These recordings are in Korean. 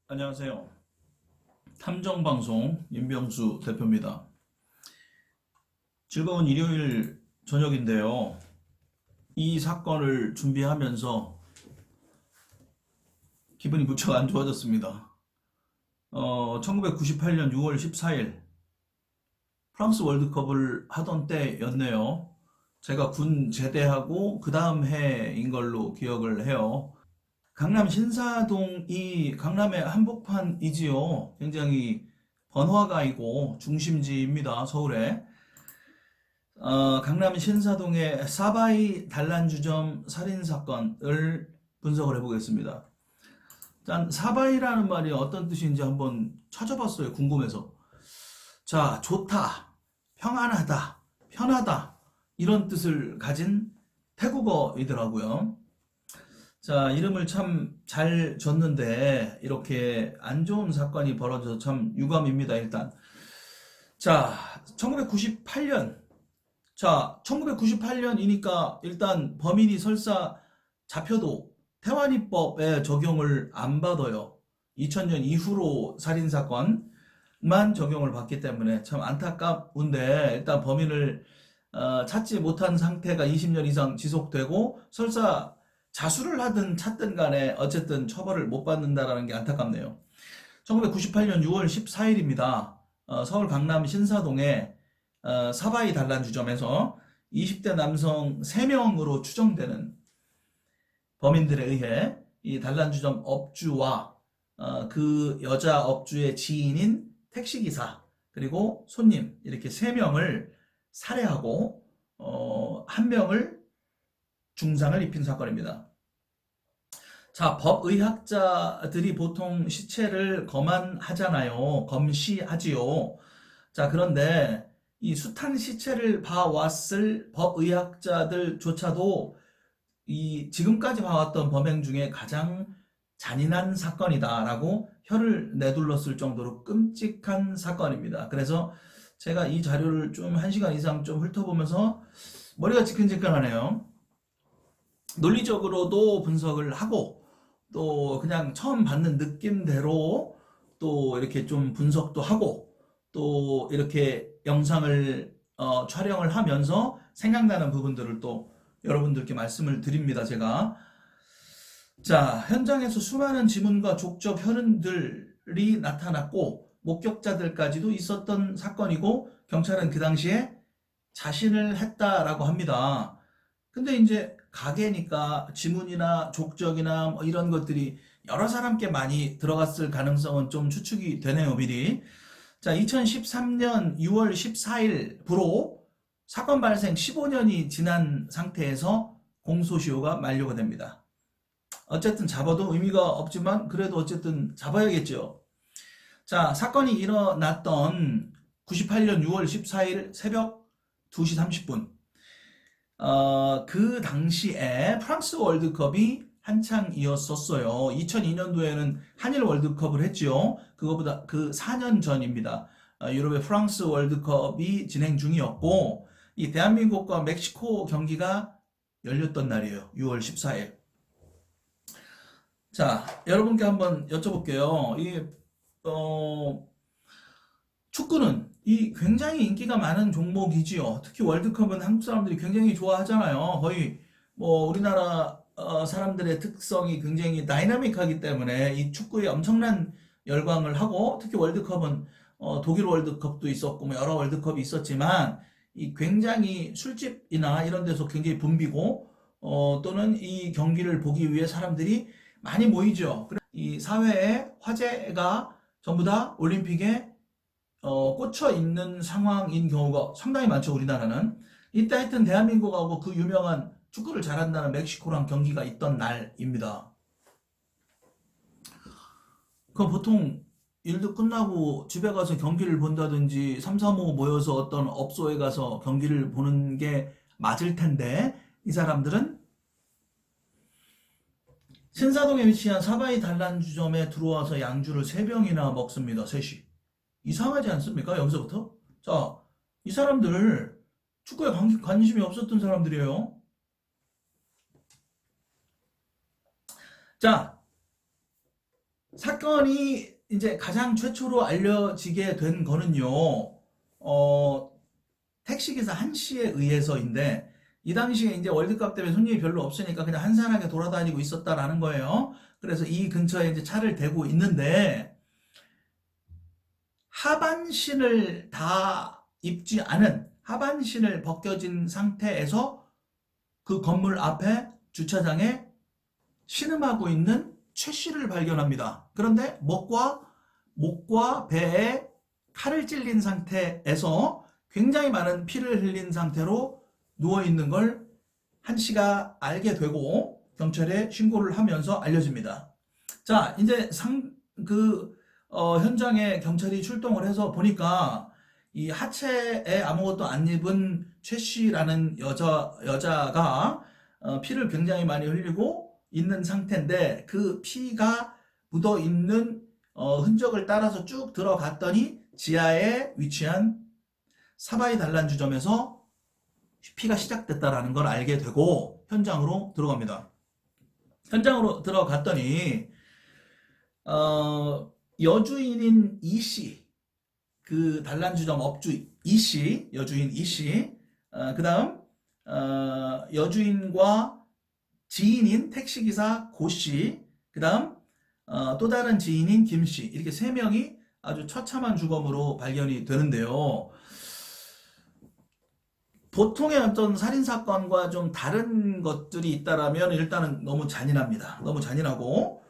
안녕하세요. 탐정방송 임병수 대표입니다. 즐거운 일요일 저녁인데요. 이 사건을 준비하면서 기분이 무척 안 좋아졌습니다. 1998년 6월 14일 프랑스 월드컵을 하던 때였네요. 제가 군 제대하고 그 다음 해인 걸로 기억을 해요. 강남 신사동이 강남의 한복판이지요. 굉장히 번화가 이고 중심지입니다. 서울에. 강남 신사동의 사바이 단란주점 살인사건을 분석을 해보겠습니다. 일단 사바이라는 말이 어떤 뜻인지 한번 찾아봤어요. 궁금해서. 자, 좋다, 평안하다, 편하다 이런 뜻을 가진 태국어이더라고요. 자, 이름을 참 잘 줬는데 이렇게 안 좋은 사건이 벌어져서 참 유감입니다, 일단. 자, 1998년. 자, 1998년이니까 일단 범인이 설사 잡혀도 태완이법의 적용을 안 받아요. 2000년 이후로 살인사건만 적용을 받기 때문에 참 안타까운데 일단 범인을 찾지 못한 상태가 20년 이상 지속되고 설사 자수를 하든 찾든 간에 어쨌든 처벌을 못 받는다라는 게 안타깝네요. 1998년 6월 14일입니다. 서울 강남 신사동의 사바이 단란주점에서 20대 남성 3명으로 추정되는 범인들에 의해 이 단란주점 업주와 그 여자 업주의 지인인 택시기사 그리고 손님 이렇게 3명을 살해하고 1명을 중상을 입힌 사건입니다. 자, 법의학자들이 보통 시체를 검안하잖아요. 검시하지요. 자, 그런데 이 숱한 시체를 봐왔을 법의학자들조차도 이 지금까지 봐왔던 범행 중에 가장 잔인한 사건이다라고 혀를 내둘렀을 정도로 끔찍한 사건입니다. 그래서 제가 이 자료를 좀 1시간 이상 좀 훑어보면서 머리가 지끈지끈하네요. 논리적으로도 분석을 하고 또 그냥 처음 받는 느낌대로 또 이렇게 좀 분석도 하고 또 이렇게 영상을 촬영을 하면서 생각나는 부분들을 또 여러분들께 말씀을 드립니다. 제가 자, 현장에서 수많은 지문과 족적 혈흔들이 나타났고 목격자들까지도 있었던 사건이고 경찰은 그 당시에 자신을 했다라고 합니다. 근데 이제 가게니까 지문이나 족적이나 뭐 이런 것들이 여러 사람께 많이 들어갔을 가능성은 좀 추측이 되네요, 미리. 자, 2013년 6월 14일부로 사건 발생 15년이 지난 상태에서 공소시효가 만료가 됩니다. 어쨌든 잡아도 의미가 없지만 그래도 어쨌든 잡아야겠죠. 자, 사건이 일어났던 98년 6월 14일 새벽 2시 30분. 그 당시에 프랑스 월드컵이 한창이었었어요. 2002년도에는 한일 월드컵을 했지요. 그거보다 그 4년 전입니다. 유럽의 프랑스 월드컵이 진행 중이었고, 이 대한민국과 멕시코 경기가 열렸던 날이에요. 6월 14일. 자, 여러분께 한번 여쭤볼게요. 축구는 이 굉장히 인기가 많은 종목이지요. 특히 월드컵은 한국 사람들이 굉장히 좋아하잖아요. 거의 뭐 우리나라 사람들의 특성이 굉장히 다이나믹하기 때문에 이 축구에 엄청난 열광을 하고 특히 월드컵은 독일 월드컵도 있었고 뭐 여러 월드컵이 있었지만 이 굉장히 술집이나 이런 데서 굉장히 붐비고 또는 이 경기를 보기 위해 사람들이 많이 모이죠. 이 사회의 화제가 전부 다 올림픽에 꽂혀 있는 상황인 경우가 상당히 많죠, 우리나라는. 이때 하여튼 대한민국하고 그 유명한 축구를 잘한다는 멕시코랑 경기가 있던 날입니다. 그럼 보통 일도 끝나고 집에 가서 경기를 본다든지 3, 4, 5 모여서 어떤 업소에 가서 경기를 보는 게 맞을 텐데 이 사람들은 신사동에 위치한 사바이 단란주점에 들어와서 양주를 3병이나 먹습니다. 셋이. 이상하지 않습니까? 여기서부터? 자, 이 사람들 축구에 관심이 없었던 사람들이에요. 자, 사건이 이제 가장 최초로 알려지게 된 거는요, 택시기사 한 씨에 의해서인데, 이 당시에 이제 월드컵 때문에 손님이 별로 없으니까 그냥 한산하게 돌아다니고 있었다라는 거예요. 그래서 이 근처에 이제 차를 대고 있는데, 하반신을 다 입지 않은, 하반신을 벗겨진 상태에서 그 건물 앞에 주차장에 신음하고 있는 최 씨를 발견합니다. 그런데 목과 배에 칼을 찔린 상태에서 굉장히 많은 피를 흘린 상태로 누워 있는 걸 한 씨가 알게 되고 경찰에 신고를 하면서 알려집니다. 자, 이제 현장에 경찰이 출동을 해서 보니까 이 하체에 아무것도 안 입은 최 씨라는 여자가 피를 굉장히 많이 흘리고 있는 상태인데, 그 피가 묻어 있는 흔적을 따라서 쭉 들어갔더니 지하에 위치한 사바이 단란주점에서 피가 시작됐다라는 걸 알게 되고 현장으로 들어갑니다. 현장으로 들어갔더니 여주인인 이 씨, 그 단란주점 업주 이 씨, 여주인 이 씨, 그 다음 여주인과 지인인 택시기사 고 씨, 그 다음 또 다른 지인인 김 씨, 이렇게 세 명이 아주 처참한 주검으로 발견이 되는데요. 보통의 어떤 살인사건과 좀 다른 것들이 있다라면 일단은 너무 잔인합니다. 너무 잔인하고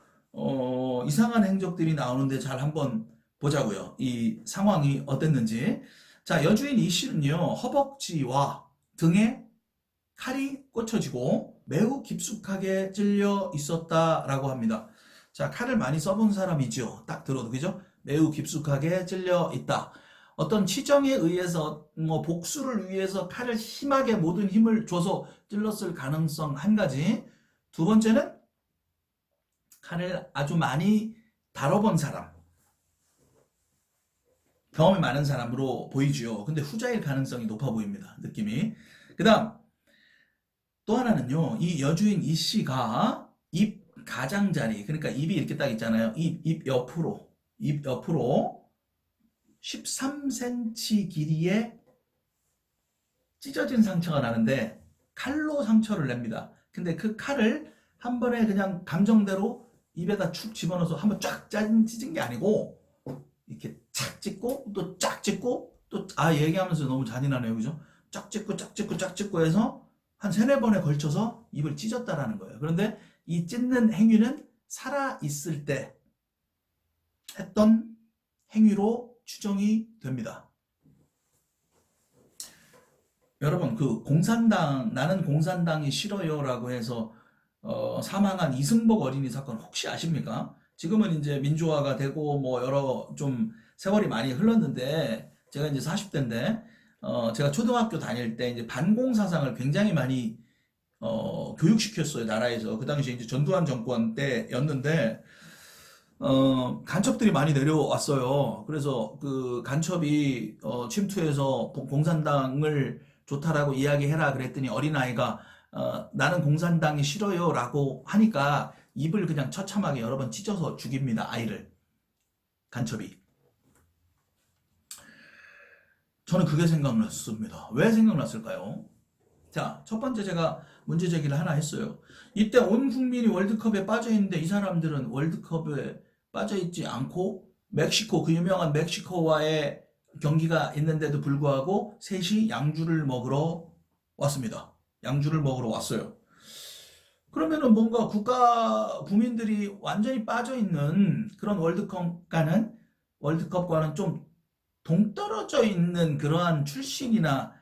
이상한 행적들이 나오는데 잘 한번 보자고요. 이 상황이 어땠는지. 자, 여주인 이 씨는요, 허벅지와 등에 칼이 꽂혀지고 매우 깊숙하게 찔려 있었다라고 합니다. 자, 칼을 많이 써본 사람이죠. 딱 들어도, 그죠? 매우 깊숙하게 찔려 있다. 어떤 치정에 의해서 복수를 위해서 칼을 심하게 모든 힘을 줘서 찔렀을 가능성 한 가지. 두 번째는 칼을 아주 많이 다뤄본 사람, 경험이 많은 사람으로 보이지요. 근데 후자일 가능성이 높아 보입니다. 느낌이. 그 다음 또 하나는요, 이 여주인 이 씨가 입 가장자리, 그러니까 입이 이렇게 딱 있잖아요. 입 옆으로 13cm 길이의 찢어진 상처가 나는데 칼로 상처를 냅니다. 근데 그 칼을 한 번에 그냥 감정대로 입에다 축 집어넣어서 한번 쫙 찢은 게 아니고 이렇게 착 찢고 또 쫙 찢고 또, 얘기하면서 너무 잔인하네요. 그죠? 쫙 찢고 해서 한 세네 번에 걸쳐서 입을 찢었다라는 거예요. 그런데 이 찢는 행위는 살아있을 때 했던 행위로 추정이 됩니다. 여러분, 나는 공산당이 싫어요라고 해서 사망한 이승복 어린이 사건 혹시 아십니까? 지금은 이제 민주화가 되고 여러 좀 세월이 많이 흘렀는데, 제가 이제 40대인데 제가 초등학교 다닐 때 이제 반공 사상을 굉장히 많이 교육시켰어요, 나라에서. 그 당시에 이제 전두환 정권 때였는데 간첩들이 많이 내려왔어요. 그래서 그 간첩이 침투해서 공산당을 좋다라고 이야기해라 그랬더니 어린아이가 나는 공산당이 싫어요 라고 하니까 입을 그냥 처참하게 여러 번 찢어서 죽입니다, 아이를. 간첩이. 저는 그게 생각났습니다. 왜 생각났을까요? 자, 첫 번째 제가 문제 제기를 하나 했어요. 이때 온 국민이 월드컵에 빠져 있는데 이 사람들은 월드컵에 빠져 있지 않고 멕시코, 그 유명한 멕시코와의 경기가 있는데도 불구하고 셋이 양주를 먹으러 왔습니다. 양주를 먹으러 왔어요. 그러면은 뭔가 국민들이 완전히 빠져 있는 그런 월드컵과는 좀 동떨어져 있는 그러한 출신이나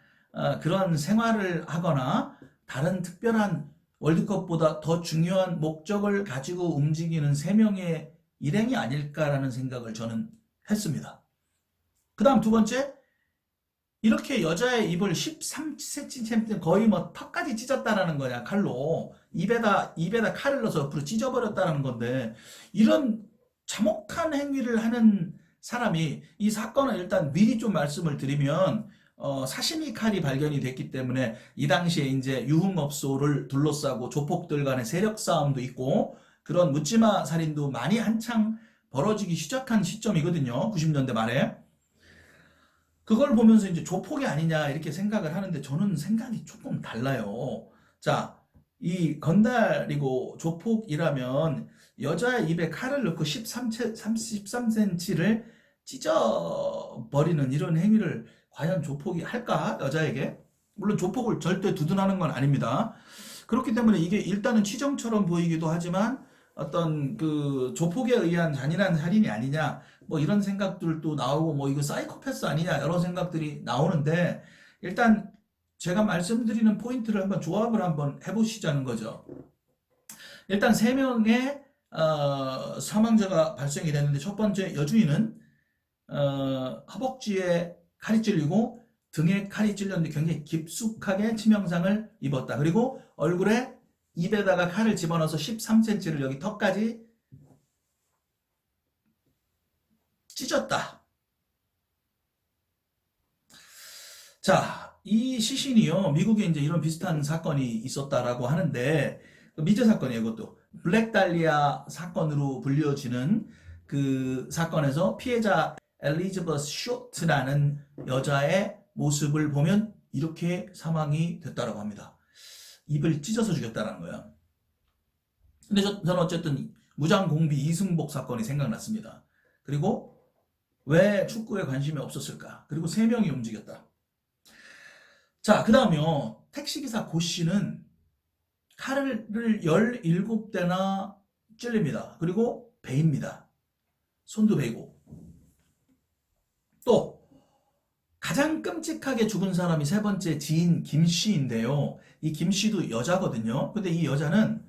그런 생활을 하거나 다른 특별한 월드컵보다 더 중요한 목적을 가지고 움직이는 세 명의 일행이 아닐까라는 생각을 저는 했습니다. 그 다음 두 번째, 이렇게 여자의 입을 13cm 거의 턱까지 찢었다라는 거냐, 칼로. 입에다 칼을 넣어서 옆으로 찢어버렸다는 건데, 이런 참혹한 행위를 하는 사람이, 이 사건은 일단 미리 좀 말씀을 드리면 사시미 칼이 발견이 됐기 때문에 이 당시에 이제 유흥업소를 둘러싸고 조폭들 간의 세력 싸움도 있고 그런 묻지마 살인도 많이 한창 벌어지기 시작한 시점이거든요. 90년대 말에. 그걸 보면서 이제 조폭이 아니냐 이렇게 생각을 하는데 저는 생각이 조금 달라요. 자, 이 건달이고 조폭이라면 여자의 입에 칼을 넣고 13cm를 찢어버리는 이런 행위를 과연 조폭이 할까? 여자에게? 물론 조폭을 절대 두둔하는 건 아닙니다. 그렇기 때문에 이게 일단은 치정처럼 보이기도 하지만 어떤 그 조폭에 의한 잔인한 살인이 아니냐 뭐 이런 생각들도 나오고 뭐 이거 사이코패스 아니냐 여러 생각들이 나오는데 일단 제가 말씀드리는 포인트를 한번 조합을 한번 해보시자는 거죠. 일단 3명의 사망자가 발생이 됐는데 첫 번째 여주인은 허벅지에 칼이 찔리고 등에 칼이 찔렸는데 굉장히 깊숙하게 치명상을 입었다. 그리고 얼굴에 입에다가 칼을 집어넣어서 13cm를 여기 턱까지 찢었다. 자, 이 시신이요, 미국에 이제 이런 비슷한 사건이 있었다라고 하는데, 미제 사건이에요, 이것도. 블랙 달리아 사건으로 불려지는 그 사건에서 피해자 엘리자베스 쇼트라는 여자의 모습을 보면 이렇게 사망이 됐다라고 합니다. 입을 찢어서 죽였다는 거야. 근데 저는 어쨌든 무장공비 이승복 사건이 생각났습니다. 그리고 왜 축구에 관심이 없었을까? 그리고 3명이 움직였다. 자, 그 다음이요. 택시기사 고 씨는 칼을 17대나 찔립니다. 그리고 베입니다. 손도 베이고. 또 가장 끔찍하게 죽은 사람이 3번째 지인 김 씨인데요. 이 김 씨도 여자거든요. 근데 이 여자는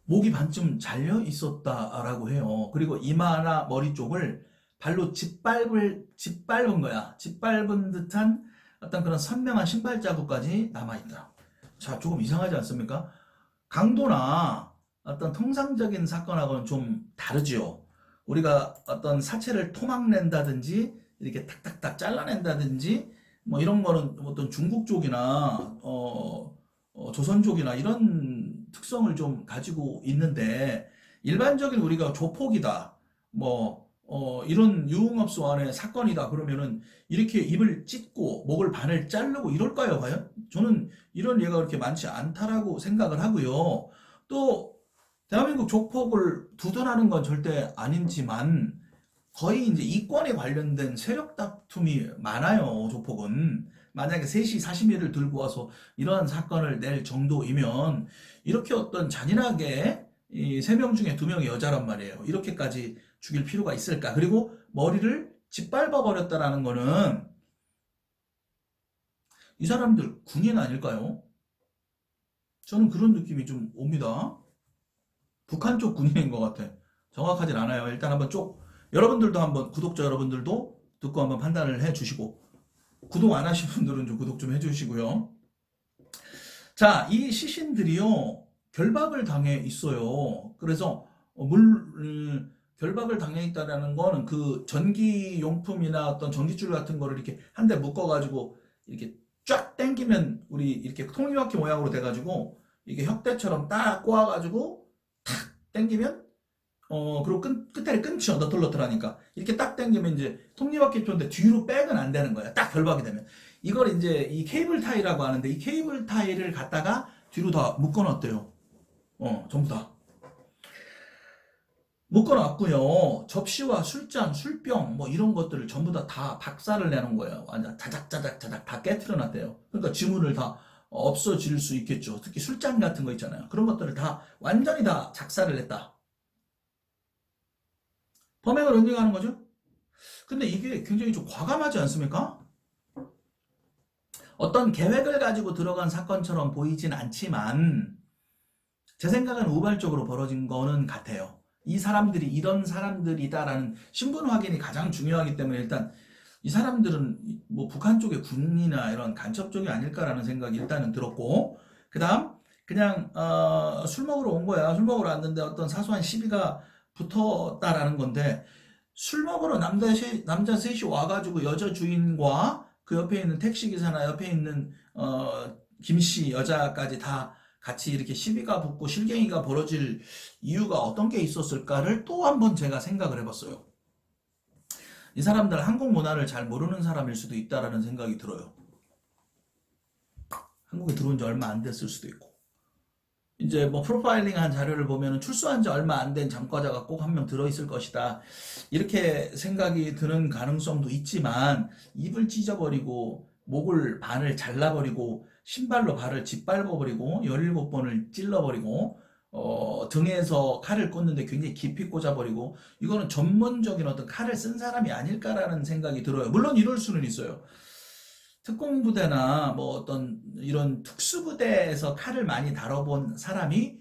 목이 반쯤 잘려 있었다라고 해요. 그리고 이마나 머리 쪽을 발로 짓밟은 거야. 짓밟은 듯한 어떤 그런 선명한 신발 자국까지 남아있다. 자, 조금 이상하지 않습니까? 강도나 어떤 통상적인 사건하고는 좀 다르지요. 우리가 어떤 사체를 토막낸다든지 이렇게 탁탁탁 잘라낸다든지 뭐 이런 거는 어떤 중국 쪽이나 조선 쪽이나 이런 특성을 좀 가지고 있는데 일반적인 우리가 조폭이다 뭐 이런 유흥업소 안에 사건이다 그러면은 이렇게 입을 찢고 목을 반을 자르고 이럴까요 과연? 저는 이런 예가 그렇게 많지 않다라고 생각을 하고요. 또 대한민국 조폭을 두둔하는 건 절대 아니지만 거의 이제 이권에 관련된 세력 다툼이 많아요. 조폭은 만약에 3시 40일을 들고 와서 이러한 사건을 낼 정도이면 이렇게 어떤 잔인하게 이 3명 중에 2명이 여자란 말이에요. 이렇게까지 죽일 필요가 있을까? 그리고 머리를 짓밟아 버렸다라는 거는 이 사람들 군인 아닐까요? 저는 그런 느낌이 좀 옵니다. 북한 쪽 군인인 것 같아. 정확하진 않아요. 일단 한번 여러분들도 한번 구독자 여러분들도 듣고 한번 판단을 해 주시고 구독 안 하신 분들은 좀 구독 좀 해 주시고요. 자, 이 시신들이요 결박을 당해 있어요. 그래서 결박을 당해 있다라는 거는 그 전기용품이나 어떤 전기줄 같은 거를 이렇게 한 대 묶어가지고 이렇게 쫙 당기면 우리 이렇게 톱니바퀴 모양으로 돼가지고 이게 혁대처럼 딱 꼬아가지고 탁 당기면 그리고 끝에를 끊죠. 너털너털하니까 이렇게 딱 당기면 이제 톱니바퀴 좋은데 뒤로 백은 안 되는 거야. 딱 결박이 되면 이걸 이제 이 케이블 타이라고 하는데 이 케이블 타이를 갖다가 뒤로 다 묶어놨대요. 전부 다 묶어놨고요. 접시와 술잔, 술병 뭐 이런 것들을 전부 다 박살을 내는 거예요. 완전 자작자작 다 깨트려놨대요. 그러니까 지문을 다 없어질 수 있겠죠. 특히 술잔 같은 거 있잖아요. 그런 것들을 다 완전히 다 작살을 냈다. 범행을 언제 하는 거죠? 근데 이게 굉장히 좀 과감하지 않습니까? 어떤 계획을 가지고 들어간 사건처럼 보이진 않지만 제 생각은 우발적으로 벌어진 거는 같아요. 이 사람들이 이런 사람들이다라는 신분 확인이 가장 중요하기 때문에 일단 이 사람들은 뭐 북한 쪽의 군이나 이런 간첩 쪽이 아닐까라는 생각이 일단은 들었고 그 다음 그냥 술 먹으러 온 거야. 술 먹으러 왔는데 어떤 사소한 시비가 붙었다라는 건데 술 먹으러 남자 셋이 와가지고 여자 주인과 그 옆에 있는 택시기사나 옆에 있는 김씨 여자까지 다 같이 이렇게 시비가 붙고 실갱이가 벌어질 이유가 어떤 게 있었을까를 또 한번 제가 생각을 해봤어요. 이 사람들 한국 문화를 잘 모르는 사람일 수도 있다라는 생각이 들어요. 한국에 들어온 지 얼마 안 됐을 수도 있고. 이제 뭐 프로파일링 한 자료를 보면 출소한 지 얼마 안 된 잠과자가 꼭 한 명 들어있을 것이다. 이렇게 생각이 드는 가능성도 있지만 입을 찢어버리고 목을 반을 잘라버리고 신발로 발을 짓밟아버리고 17번을 찔러버리고 등에서 칼을 꽂는데 굉장히 깊이 꽂아버리고 이거는 전문적인 어떤 칼을 쓴 사람이 아닐까라는 생각이 들어요. 물론 이럴 수는 있어요. 특공부대나 뭐 어떤 이런 특수부대에서 칼을 많이 다뤄본 사람이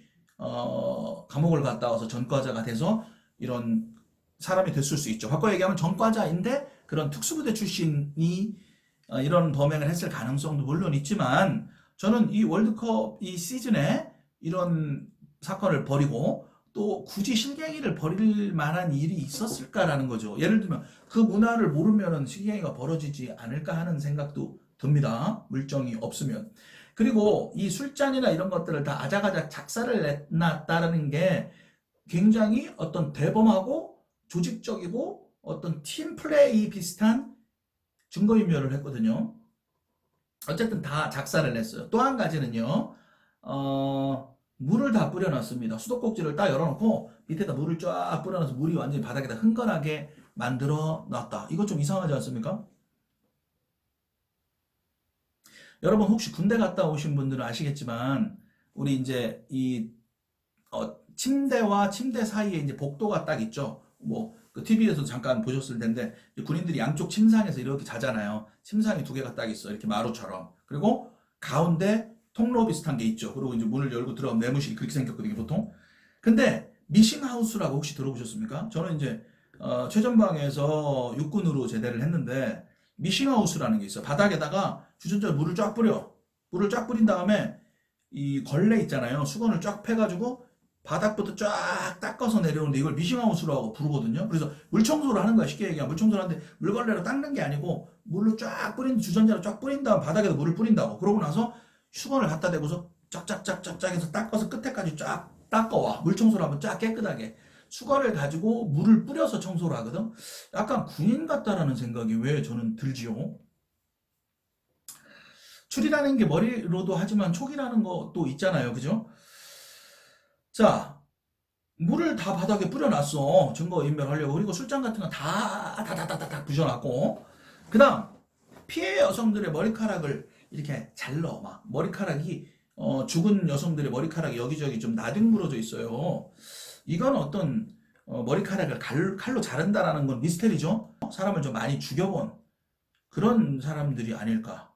감옥을 갔다 와서 전과자가 돼서 이런 사람이 됐을 수 있죠. 바꿔 얘기하면 전과자인데 그런 특수부대 출신이 이런 범행을 했을 가능성도 물론 있지만 저는 이 월드컵 이 시즌에 이런 사건을 벌이고 또 굳이 실갱이를 벌일 만한 일이 있었을까라는 거죠. 예를 들면 그 문화를 모르면 실갱이가 벌어지지 않을까 하는 생각도 듭니다. 물정이 없으면. 그리고 이 술잔이나 이런 것들을 다 아작아작 작사를 내놨다는 게 굉장히 어떤 대범하고 조직적이고 어떤 팀 플레이 비슷한 증거인멸을 했거든요. 어쨌든 다 작사를 냈어요. 또 한 가지는요. 물을 다 뿌려놨습니다. 수도꼭지를 딱 열어놓고 밑에다 물을 쫙 뿌려놔서 물이 완전히 바닥에다 흥건하게 만들어 놨다. 이거 좀 이상하지 않습니까? 여러분 혹시 군대 갔다 오신 분들은 아시겠지만 우리 이제 이 침대와 침대 사이에 이제 복도가 딱 있죠. 뭐 그 TV에서 잠깐 보셨을 텐데 군인들이 양쪽 침상에서 이렇게 자잖아요. 침상이 두 개가 딱 있어. 이렇게 마루처럼. 그리고 가운데 통로 비슷한 게 있죠. 그리고 이제 문을 열고 들어가면 내무실이 그렇게 생겼거든요, 보통. 근데 미싱하우스라고 혹시 들어보셨습니까? 저는 이제 최전방에서 육군으로 제대를 했는데 미싱하우스라는 게 있어요. 바닥에다가 주전자에 물을 쫙 뿌려. 물을 쫙 뿌린 다음에 이 걸레 있잖아요. 수건을 쫙 패가지고 바닥부터 쫙 닦아서 내려오는데 이걸 미싱하우스라고 부르거든요. 그래서 물 청소를 하는 거야. 쉽게 얘기하면 물 청소를 하는데 물걸레로 닦는 게 아니고 물로 쫙 뿌린 주전자로 쫙 뿌린 다음 바닥에다 물을 뿌린다고. 그러고 나서 수건을 갖다 대고서 쫙쫙쫙쫙 해서 닦아서 끝에까지 쫙 닦아와. 물 청소를 하면 쫙 깨끗하게. 수건을 가지고 물을 뿌려서 청소를 하거든. 약간 군인 같다라는 생각이 왜 저는 들지요. 추리라는 게 머리로도 하지만 촉이라는 것도 있잖아요. 그죠? 자, 물을 다 바닥에 뿌려놨어. 증거인멸하려고. 그리고 술잔 같은 거 다다다다다 부셔놨고. 그 다음, 피해 여성들의 머리카락을 이렇게 잘라. 막, 머리카락이, 죽은 여성들의 머리카락이 여기저기 좀 나뒹굴어져 있어요. 이건 어떤, 머리카락을 칼로 자른다라는 건 미스테리죠? 사람을 좀 많이 죽여본 그런 사람들이 아닐까.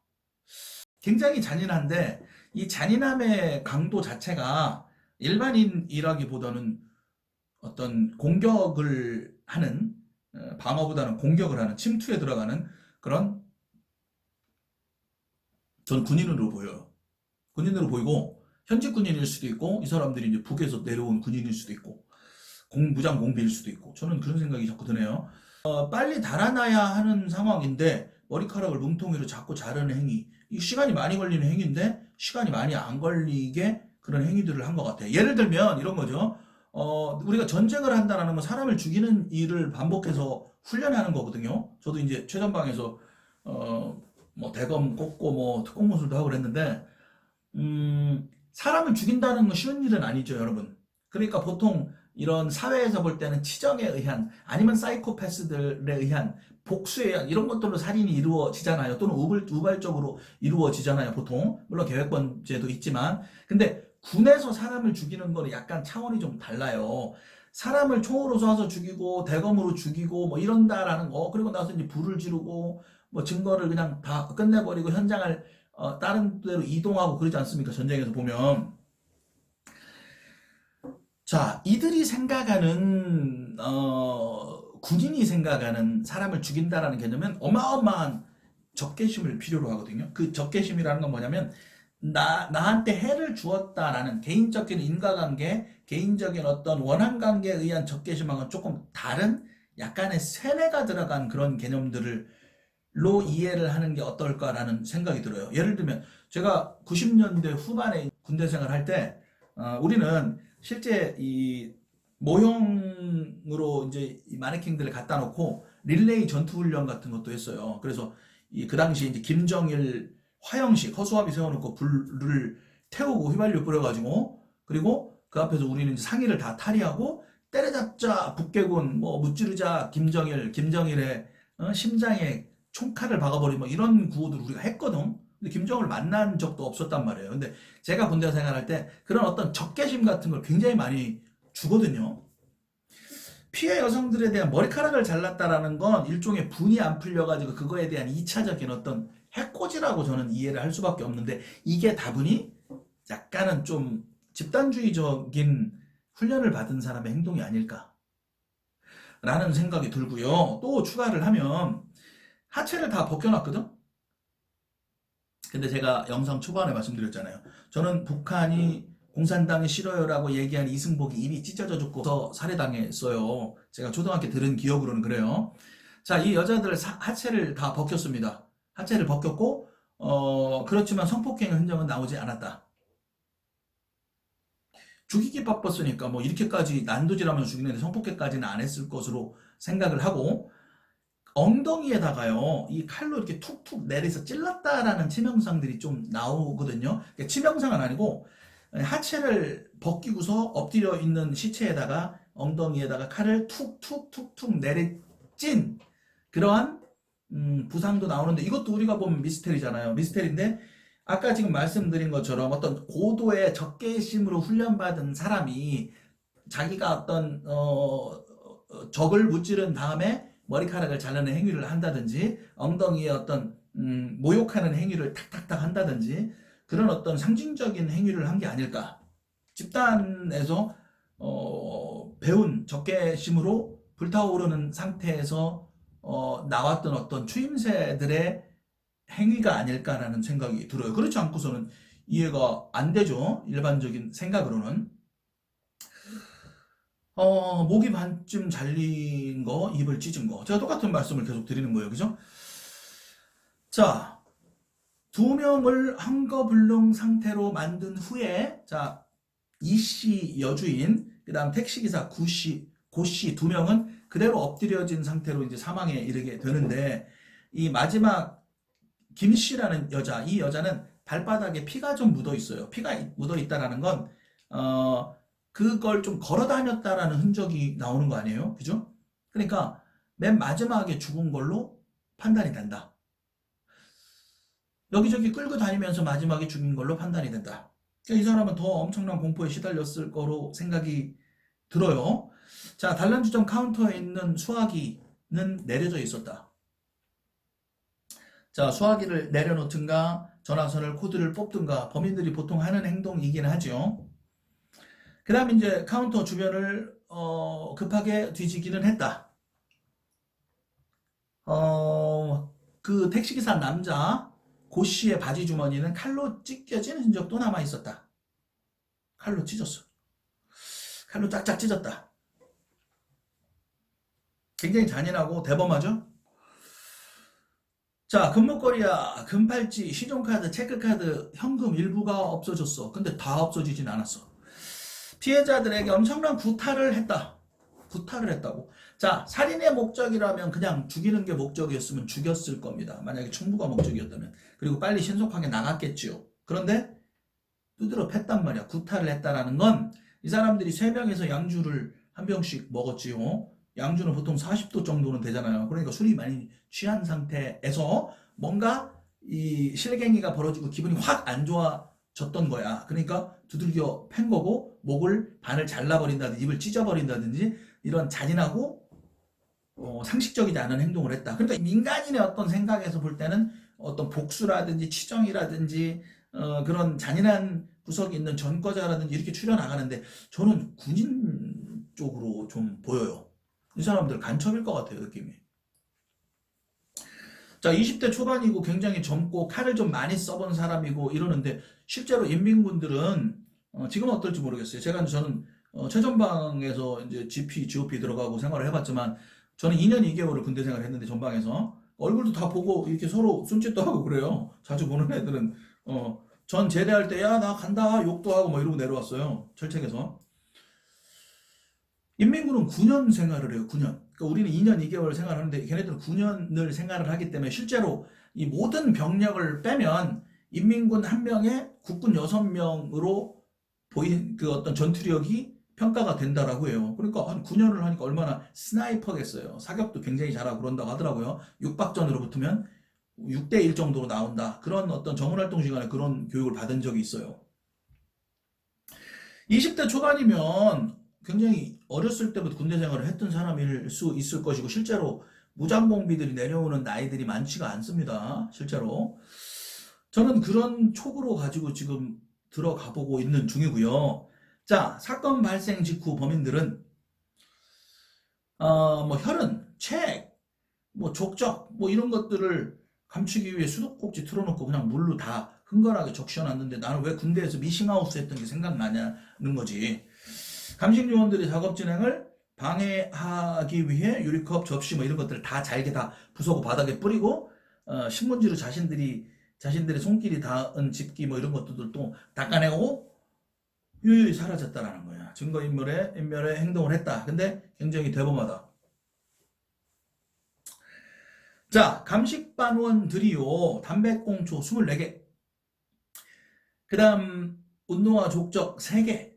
굉장히 잔인한데, 이 잔인함의 강도 자체가 일반인이라기보다는 어떤 공격을 하는 방어보다는 공격을 하는 침투에 들어가는 그런 전 군인으로 보여요. 군인으로 보이고 현직 군인일 수도 있고 이 사람들이 이제 북에서 내려온 군인일 수도 있고 무장 공비일 수도 있고 저는 그런 생각이 자꾸 드네요. 빨리 달아나야 하는 상황인데 머리카락을 뭉텅이로 자꾸 자르는 행위 이 시간이 많이 걸리는 행위인데 시간이 많이 안 걸리게 그런 행위들을 한 것 같아요. 예를 들면 이런 거죠. 우리가 전쟁을 한다는 건 사람을 죽이는 일을 반복해서 훈련하는 거거든요. 저도 이제 최전방에서 뭐 대검 꽂고 뭐 특공무술도 하고 그랬는데 사람을 죽인다는 건 쉬운 일은 아니죠, 여러분. 그러니까 보통 이런 사회에서 볼 때는 치정에 의한 아니면 사이코패스들에 의한 복수에 의한 이런 것들로 살인이 이루어지잖아요. 또는 우발적으로 이루어지잖아요, 보통. 물론 계획범죄도 있지만. 근데 군에서 사람을 죽이는 거는 약간 차원이 좀 달라요. 사람을 총으로 쏴서 죽이고 대검으로 죽이고 뭐 이런다라는 거. 그리고 나서 이제 불을 지르고 뭐 증거를 그냥 다 끝내버리고 현장을 다른 데로 이동하고 그러지 않습니까? 전쟁에서 보면. 자, 이들이 생각하는 군인이 생각하는 사람을 죽인다라는 개념은 어마어마한 적개심을 필요로 하거든요. 그 적개심이라는 건 뭐냐면 나한테 해를 주었다라는 개인적인 인과관계, 개인적인 어떤 원한관계에 의한 적개심하고는 조금 다른 약간의 세뇌가 들어간 그런 개념들을 이해를 하는 게 어떨까라는 생각이 들어요. 예를 들면 제가 90년대 후반에 군대 생활할 때 우리는 실제 이 모형으로 이제 이 마네킹들을 갖다 놓고 릴레이 전투 훈련 같은 것도 했어요. 그래서 그 당시 이제 김정일 화형식 허수아비 세워놓고 불을 태우고 휘발유 뿌려가지고 그리고 그 앞에서 우리는 이제 상의를 다 탈의하고 때려잡자 북괴군 뭐 무찌르자 김정일의 심장에 총칼을 박아버리고 뭐 이런 구호들 우리가 했거든. 근데 김정을 만난 적도 없었단 말이에요. 근데 제가 군대 생활할 때 그런 어떤 적개심 같은 걸 굉장히 많이 주거든요. 피해 여성들에 대한 머리카락을 잘랐다라는 건 일종의 분이 안 풀려가지고 그거에 대한 2차적인 어떤 해코지라고 저는 이해를 할 수밖에 없는데 이게 다분히 약간은 좀 집단주의적인 훈련을 받은 사람의 행동이 아닐까라는 생각이 들고요. 또 추가를 하면 하체를 다 벗겨놨거든? 근데 제가 영상 초반에 말씀드렸잖아요. 저는 북한이 공산당이 싫어요라고 얘기한 이승복이 입이 찢어져 죽고서 살해당했어요. 제가 초등학교 들은 기억으로는 그래요. 자, 이 여자들 하체를 다 벗겼습니다. 하체를 벗겼고 그렇지만 성폭행 흔적은 나오지 않았다. 죽이기 바빴으니까 뭐 이렇게까지 난도질하면서 죽이는데 성폭행까지는 안 했을 것으로 생각을 하고 엉덩이에다가요 이 칼로 이렇게 툭툭 내려서 찔렀다라는 치명상들이 좀 나오거든요. 그러니까 치명상은 아니고 하체를 벗기고서 엎드려 있는 시체에다가 엉덩이에다가 칼을 툭툭툭툭 내리찐 그러한 부상도 나오는데 이것도 우리가 보면 미스테리잖아요. 미스테리인데 아까 지금 말씀드린 것처럼 어떤 고도의 적개심으로 훈련받은 사람이 자기가 어떤 적을 무찌른 다음에 머리카락을 자르는 행위를 한다든지 엉덩이에 어떤 모욕하는 행위를 탁탁탁 한다든지 그런 어떤 상징적인 행위를 한 게 아닐까. 집단에서 배운 적개심으로 불타오르는 상태에서 나왔던 어떤 추임새들의 행위가 아닐까라는 생각이 들어요. 그렇지 않고서는 이해가 안 되죠. 일반적인 생각으로는. 목이 반쯤 잘린 거, 입을 찢은 거. 제가 똑같은 말씀을 계속 드리는 거예요. 그죠? 자, 2명을 헝거블롱 상태로 만든 후에, 자, 이씨 여주인, 그 다음 택시기사 고씨 2명은 그대로 엎드려진 상태로 이제 사망에 이르게 되는데, 이 마지막 김씨라는 여자, 이 여자는 발바닥에 피가 좀 묻어 있어요. 피가 묻어 있다라는 건, 그걸 좀 걸어 다녔다라는 흔적이 나오는 거 아니에요? 그죠? 그러니까 맨 마지막에 죽은 걸로 판단이 된다. 여기저기 끌고 다니면서 마지막에 죽인 걸로 판단이 된다. 그러니까 이 사람은 더 엄청난 공포에 시달렸을 거로 생각이 들어요. 자, 단란주점 카운터에 있는 수화기는 내려져 있었다. 자, 수화기를 내려놓든가 전화선을 코드를 뽑든가 범인들이 보통 하는 행동이긴 하죠. 그 다음 이제 카운터 주변을 급하게 뒤지기는 했다. 그 택시기사 남자 고 씨의 바지 주머니는 칼로 찢겨진 흔적도 남아 있었다. 칼로 찢었어. 칼로 짝짝 찢었다. 굉장히 잔인하고 대범하죠? 자, 금목걸이야, 금팔찌, 신용카드, 체크카드, 현금 일부가 없어졌어. 근데 다 없어지진 않았어. 피해자들에게 엄청난 구타를 했다. 구타를 했다고. 자, 살인의 목적이라면 그냥 죽이는 게 목적이었으면 죽였을 겁니다. 만약에 충무가 목적이었다면. 그리고 빨리 신속하게 나갔겠지요. 그런데 두드러 팼단 말이야. 구타를 했다라는 건 이 사람들이 3명에서 양주를 한 병씩 먹었지요. 양주는 보통 40도 정도는 되잖아요. 그러니까 술이 많이 취한 상태에서 뭔가 이 실갱이가 벌어지고 기분이 확 안 좋아졌던 거야. 그러니까 두들겨 팬 거고 목을 반을 잘라버린다든지 입을 찢어버린다든지 이런 잔인하고 상식적이지 않은 행동을 했다. 그러니까 민간인의 어떤 생각에서 볼 때는 어떤 복수라든지 치정이라든지 그런 잔인한 구석이 있는 전과자라든지 이렇게 추려나가는데 저는 군인 쪽으로 좀 보여요. 이 사람들 간첩일 것 같아요, 느낌이. 자, 20대 초반이고 굉장히 젊고 칼을 좀 많이 써본 사람이고 이러는데 실제로 인민군들은 지금은 어떨지 모르겠어요. 저는 최전방에서 이제 GOP 들어가고 생활을 해봤지만 저는 2년 2개월을 군대 생활을 했는데 전방에서 얼굴도 다 보고 이렇게 서로 손짓도 하고 그래요. 자주 보는 애들은 전 제대할 때 야 나 간다 욕도 하고 뭐 이러고 내려왔어요. 철책에서. 인민군은 9년 생활을 해요. 9년. 그러니까 우리는 2년 2개월 생활하는데 걔네들은 9년을 생활을 하기 때문에 실제로 이 모든 병력을 빼면 인민군 한 명에 국군 6명으로 보인 그 어떤 전투력이 평가가 된다라고 해요. 그러니까 한 9년을 하니까 얼마나 스나이퍼겠어요. 사격도 굉장히 잘하고 그런다고 하더라고요. 육박전으로 붙으면 6대1 정도로 나온다. 그런 어떤 정훈활동 시간에 그런 교육을 받은 적이 있어요. 20대 초반이면 굉장히 어렸을 때부터 군대 생활을 했던 사람일 수 있을 것이고 실제로 무장공비들이 내려오는 나이들이 많지가 않습니다. 실제로. 저는 그런 촉으로 가지고 지금 들어가 보고 있는 중이고요. 자, 사건 발생 직후 범인들은 뭐 혈흔, 체액, 뭐 족적, 뭐 이런 것들을 감추기 위해 수도꼭지 틀어놓고 그냥 물로 다 흥건하게 적셔놨는데 나는 왜 군대에서 미싱하우스 했던 게 생각나냐는 거지. 감식 요원들의 작업 진행을 방해하기 위해 유리컵, 접시 뭐 이런 것들을 다 잘게 다 부수고 바닥에 뿌리고 신문지로 자신들의 손길이 닿은 집기 뭐 이런 것들도 또 닦아내고 유유히 사라졌다라는 거야. 증거인멸에 행동을 했다. 근데 굉장히 대범하다. 자, 감식반원들이요. 담배꽁초 24개. 그 다음 운동화 족적 3개.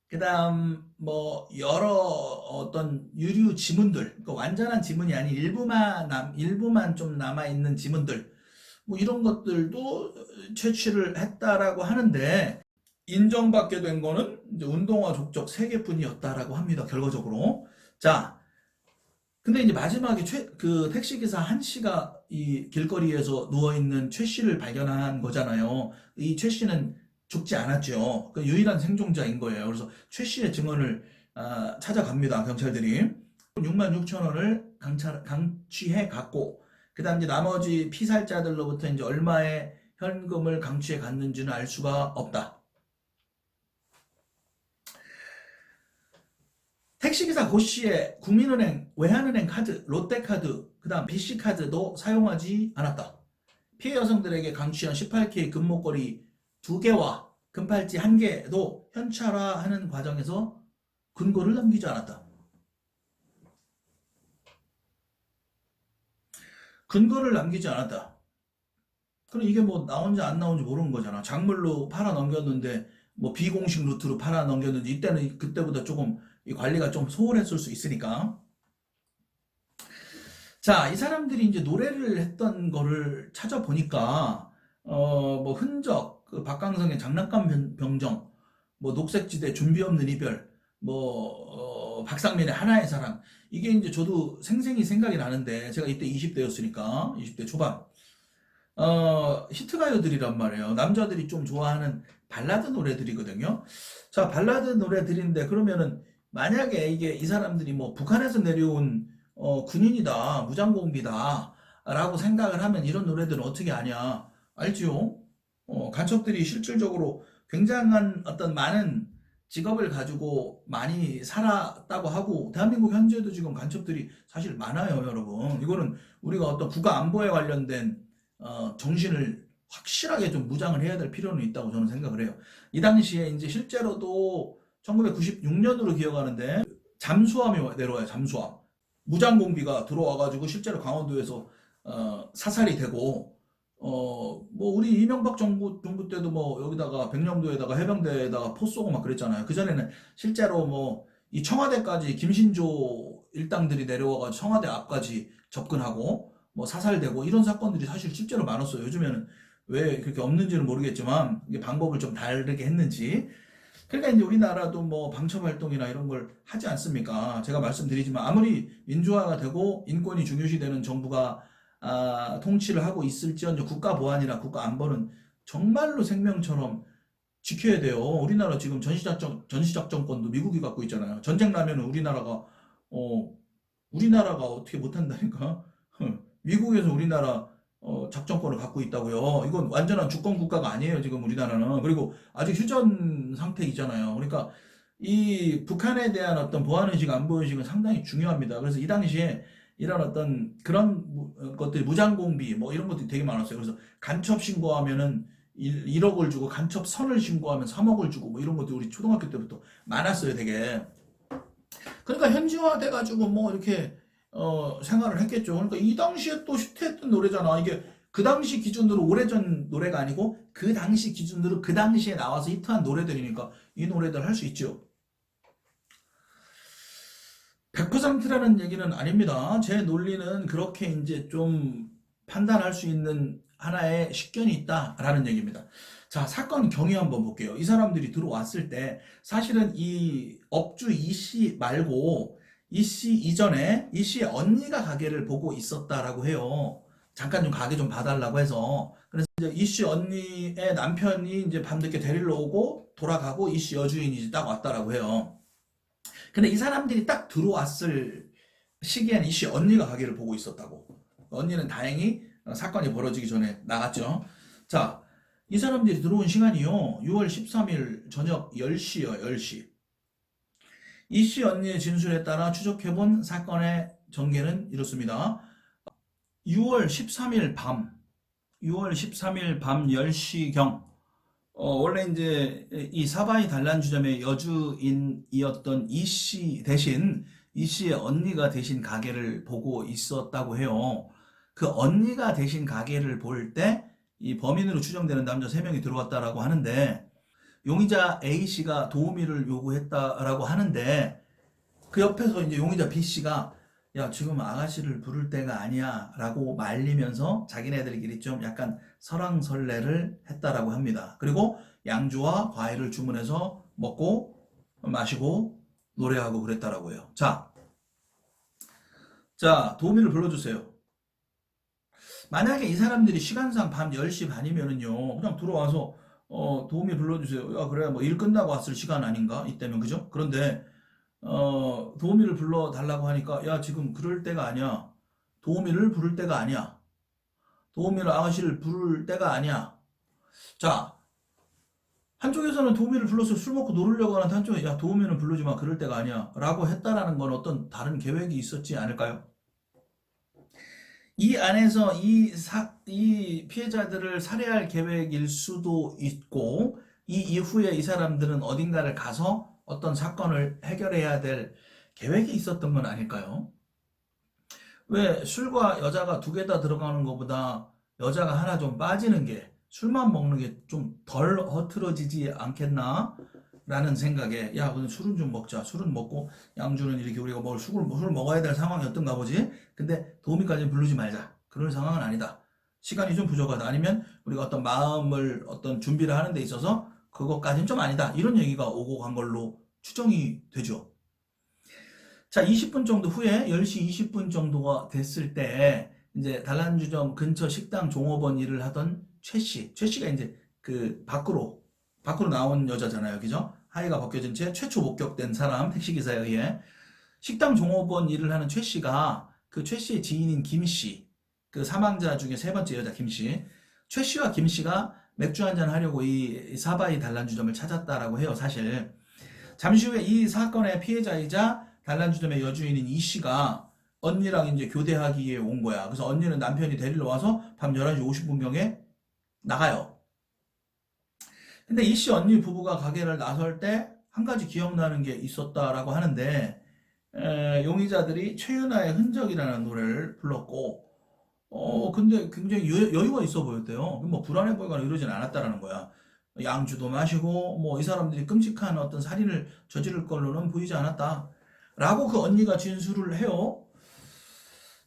그 다음 뭐 여러 어떤 유류 지문들, 그러니까 완전한 지문이 아닌 일부만 좀 남아있는 지문들, 뭐 이런 것들도 채취를 했다라고 하는데 인정받게 된 거는 이제 운동화 족적 3개뿐이었다라고 합니다. 결과적으로. 자, 근데 이제 마지막에 그 택시기사 한 씨가 이 길거리에서 누워있는 최 씨를 발견한 거잖아요. 이 최 씨는 죽지 않았죠. 그 유일한 생존자인 거예요. 그래서 최 씨의 증언을 찾아갑니다. 경찰들이. 6만 6천 원을 강취해 갔고, 그 다음 이제 나머지 피살자들로부터 이제 얼마의 현금을 강취해 갔는지는 알 수가 없다. 택시기사 고 씨의 국민은행, 외환은행 카드, 롯데카드, 그 다음 BC카드도 사용하지 않았다. 피해 여성들에게 강취한 18K 금목걸이 2개와 금팔찌 1개도 현찰화하는 과정에서 근거를 남기지 않았다. 근거를 남기지 않았다. 그럼 이게 뭐 나온지 안 나온지 모르는 거잖아. 작물로 팔아 넘겼는데 뭐 비공식 루트로 팔아 넘겼는데 이때는 그때보다 조금 이 관리가 좀 소홀했을 수 있으니까. 자, 이 사람들이 이제 노래를 했던 거를 찾아보니까 뭐 흔적, 그 박강성의 장난감 병정, 뭐 녹색지대 준비 없는 이별, 뭐 박상민의 하나의 사랑, 이게 이제 저도 생생히 생각이 나는데 제가 이때 20대였으니까 20대 초반 히트가요들이란 말이에요. 남자들이 좀 좋아하는 발라드 노래들이거든요. 자, 발라드 노래들인데 그러면은 만약에 이게 이 사람들이 뭐 북한에서 내려온 군인이다, 무장공비다 라고 생각을 하면 이런 노래들은 어떻게 아냐? 알지요? 간첩들이 실질적으로 굉장한 어떤 많은 직업을 가지고 많이 살았다고 하고 대한민국 현재도 지금 간첩들이 사실 많아요, 여러분. 이거는 우리가 어떤 국가 안보에 관련된 정신을 확실하게 좀 무장을 해야 될 필요는 있다고 저는 생각을 해요. 이 당시에 이제 실제로도 1996년으로 기억하는데 잠수함이 내려와요. 잠수함. 무장공비가 들어와가지고 실제로 강원도에서 사살이 되고 뭐 우리 이명박 정부 때도 뭐 여기다가 백령도에다가 해병대에다가 포 쏘고 막 그랬잖아요. 그 전에는 실제로 뭐 이 청와대까지 김신조 일당들이 내려와가지고 청와대 앞까지 접근하고 뭐 사살되고 이런 사건들이 사실 실제로 많았어요. 요즘에는 왜 그렇게 없는지는 모르겠지만 이게 방법을 좀 다르게 했는지. 그러니까 이제 우리나라도 뭐 방첩 활동이나 이런 걸 하지 않습니까? 제가 말씀드리지만 아무리 민주화가 되고 인권이 중요시되는 정부가 통치를 하고 있을지언정 국가 보안이나 국가 안보는 정말로 생명처럼 지켜야 돼요. 우리나라 지금 전시작전권도 미국이 갖고 있잖아요. 전쟁 나면 우리나라가 어떻게 못한다니까? 미국에서 우리나라 작전권을 갖고 있다고요. 이건 완전한 주권 국가가 아니에요, 지금 우리나라는. 그리고 아직 휴전 상태이잖아요. 그러니까 이 북한에 대한 어떤 보안의식, 안보의식은 상당히 중요합니다. 그래서 이 당시에 이런 어떤 그런 것들이 무장공비 뭐 이런 것들이 되게 많았어요. 그래서 간첩 신고하면은 1억을 주고 간첩 선을 신고하면 3억을 주고 뭐 이런 것들이 우리 초등학교 때부터 많았어요, 되게. 그러니까 현지화돼 가지고 뭐 이렇게 생활을 했겠죠. 그러니까 이 당시에 또 히트했던 노래잖아. 이게 그 당시 기준으로 오래전 노래가 아니고 그 당시 기준으로 그 당시에 나와서 히트한 노래들이니까 이 노래들 할 수 있죠. 100%라는 얘기는 아닙니다. 제 논리는 그렇게 이제 좀 판단할 수 있는 하나의 식견이 있다라는 얘기입니다. 자, 사건 경위 한번 볼게요. 이 사람들이 들어왔을 때 사실은 이 업주 이 씨 말고 이 씨 이전에 이 씨의 언니가 가게를 보고 있었다라고 해요. 잠깐 좀 가게 좀 봐달라고 해서. 그래서 이제 이 씨 언니의 남편이 이제 밤늦게 데리러 오고 돌아가고 이 씨 여주인이 이제 딱 왔다라고 해요. 근데 이 사람들이 딱 들어왔을 시기에는 이씨 언니가 가게를 보고 있었다고. 언니는 다행히 사건이 벌어지기 전에 나갔죠. 자, 이 사람들이 들어온 시간이요. 6월 13일 저녁 10시요, 10시. 이씨 언니의 진술에 따라 추적해본 사건의 전개는 이렇습니다. 6월 13일 밤, 6월 13일 밤 10시경, 원래 이제 이 사바이 단란주점의 여주인이었던 이 씨 대신 이 씨의 언니가 대신 가게를 보고 있었다고 해요. 그 언니가 대신 가게를 볼 때 이 범인으로 추정되는 남자 3명이 들어왔다라고 하는데 용의자 A 씨가 도우미를 요구했다라고 하는데 그 옆에서 이제 용의자 B 씨가 야, 지금 아가씨를 부를 때가 아니야 라고 말리면서 자기네들끼리 좀 약간 설왕설래를 했다라고 합니다. 그리고 양주와 과일을 주문해서 먹고 마시고 노래하고 그랬다라고 해요. 자, 도우미를 불러주세요. 만약에 이 사람들이 시간상 밤 10시 반이면은요, 그냥 들어와서 도우미 불러주세요. 야, 그래, 뭐 일 끝나고 왔을 시간 아닌가? 이때면, 그죠? 그런데 도우미를 불러달라고 하니까, 야, 지금 그럴 때가 아니야. 도우미를 부를 때가 아니야. 도우미를 아가씨를 부를 때가 아니야. 자, 한쪽에서는 도우미를 불러서 술 먹고 놀으려고 하는데 한쪽에, 야, 도우미는 부르지 마. 그럴 때가 아니야. 라고 했다라는 건 어떤 다른 계획이 있었지 않을까요? 이 안에서 이 피해자들을 살해할 계획일 수도 있고, 이 이후에 이 사람들은 어딘가를 가서 어떤 사건을 해결해야 될 계획이 있었던 건 아닐까요? 왜 술과 여자가 두 개 다 들어가는 것보다 여자가 하나 좀 빠지는 게 술만 먹는 게 좀 덜 허트러지지 않겠나? 라는 생각에 야 오늘 술은 좀 먹자. 술은 먹고 양주는 이렇게 우리가 술을 먹어야 될 상황이었던가 보지. 근데 도우미까지는 부르지 말자. 그럴 상황은 아니다. 시간이 좀 부족하다. 아니면 우리가 어떤 마음을 어떤 준비를 하는 데 있어서 그것까지는 좀 아니다. 이런 얘기가 오고 간 걸로 추정이 되죠. 자, 20분 정도 후에 10시 20분 정도가 됐을 때 이제 단란주점 근처 식당 종업원 일을 하던 최 씨. 최 씨가 이제 그 밖으로 나온 여자잖아요. 그죠? 하의가 벗겨진 채 최초 목격된 사람 택시기사에 의해 식당 종업원 일을 하는 최 씨가 그 최 씨의 지인인 김 씨, 그 사망자 중에 세 번째 여자 김 씨, 최 씨와 김 씨가 맥주 한잔 하려고 이 사바이 단란주점을 찾았다라고 해요. 사실 잠시 후에 이 사건의 피해자이자 단란주점의 여주인인 이 씨가 언니랑 이제 교대하기에 온 거야. 그래서 언니는 남편이 데리러 와서 밤 11시 50분경에 나가요. 근데 이 씨 언니 부부가 가게를 나설 때 한 가지 기억나는 게 있었다라고 하는데 용의자들이 최윤아의 흔적이라는 노래를 불렀고 근데 굉장히 여유가 있어 보였대요. 뭐 불안해 보이거나 이러진 않았다라는 거야. 양주도 마시고 뭐 이 사람들이 끔찍한 어떤 살인을 저지를 걸로는 보이지 않았다. 라고 그 언니가 진술을 해요.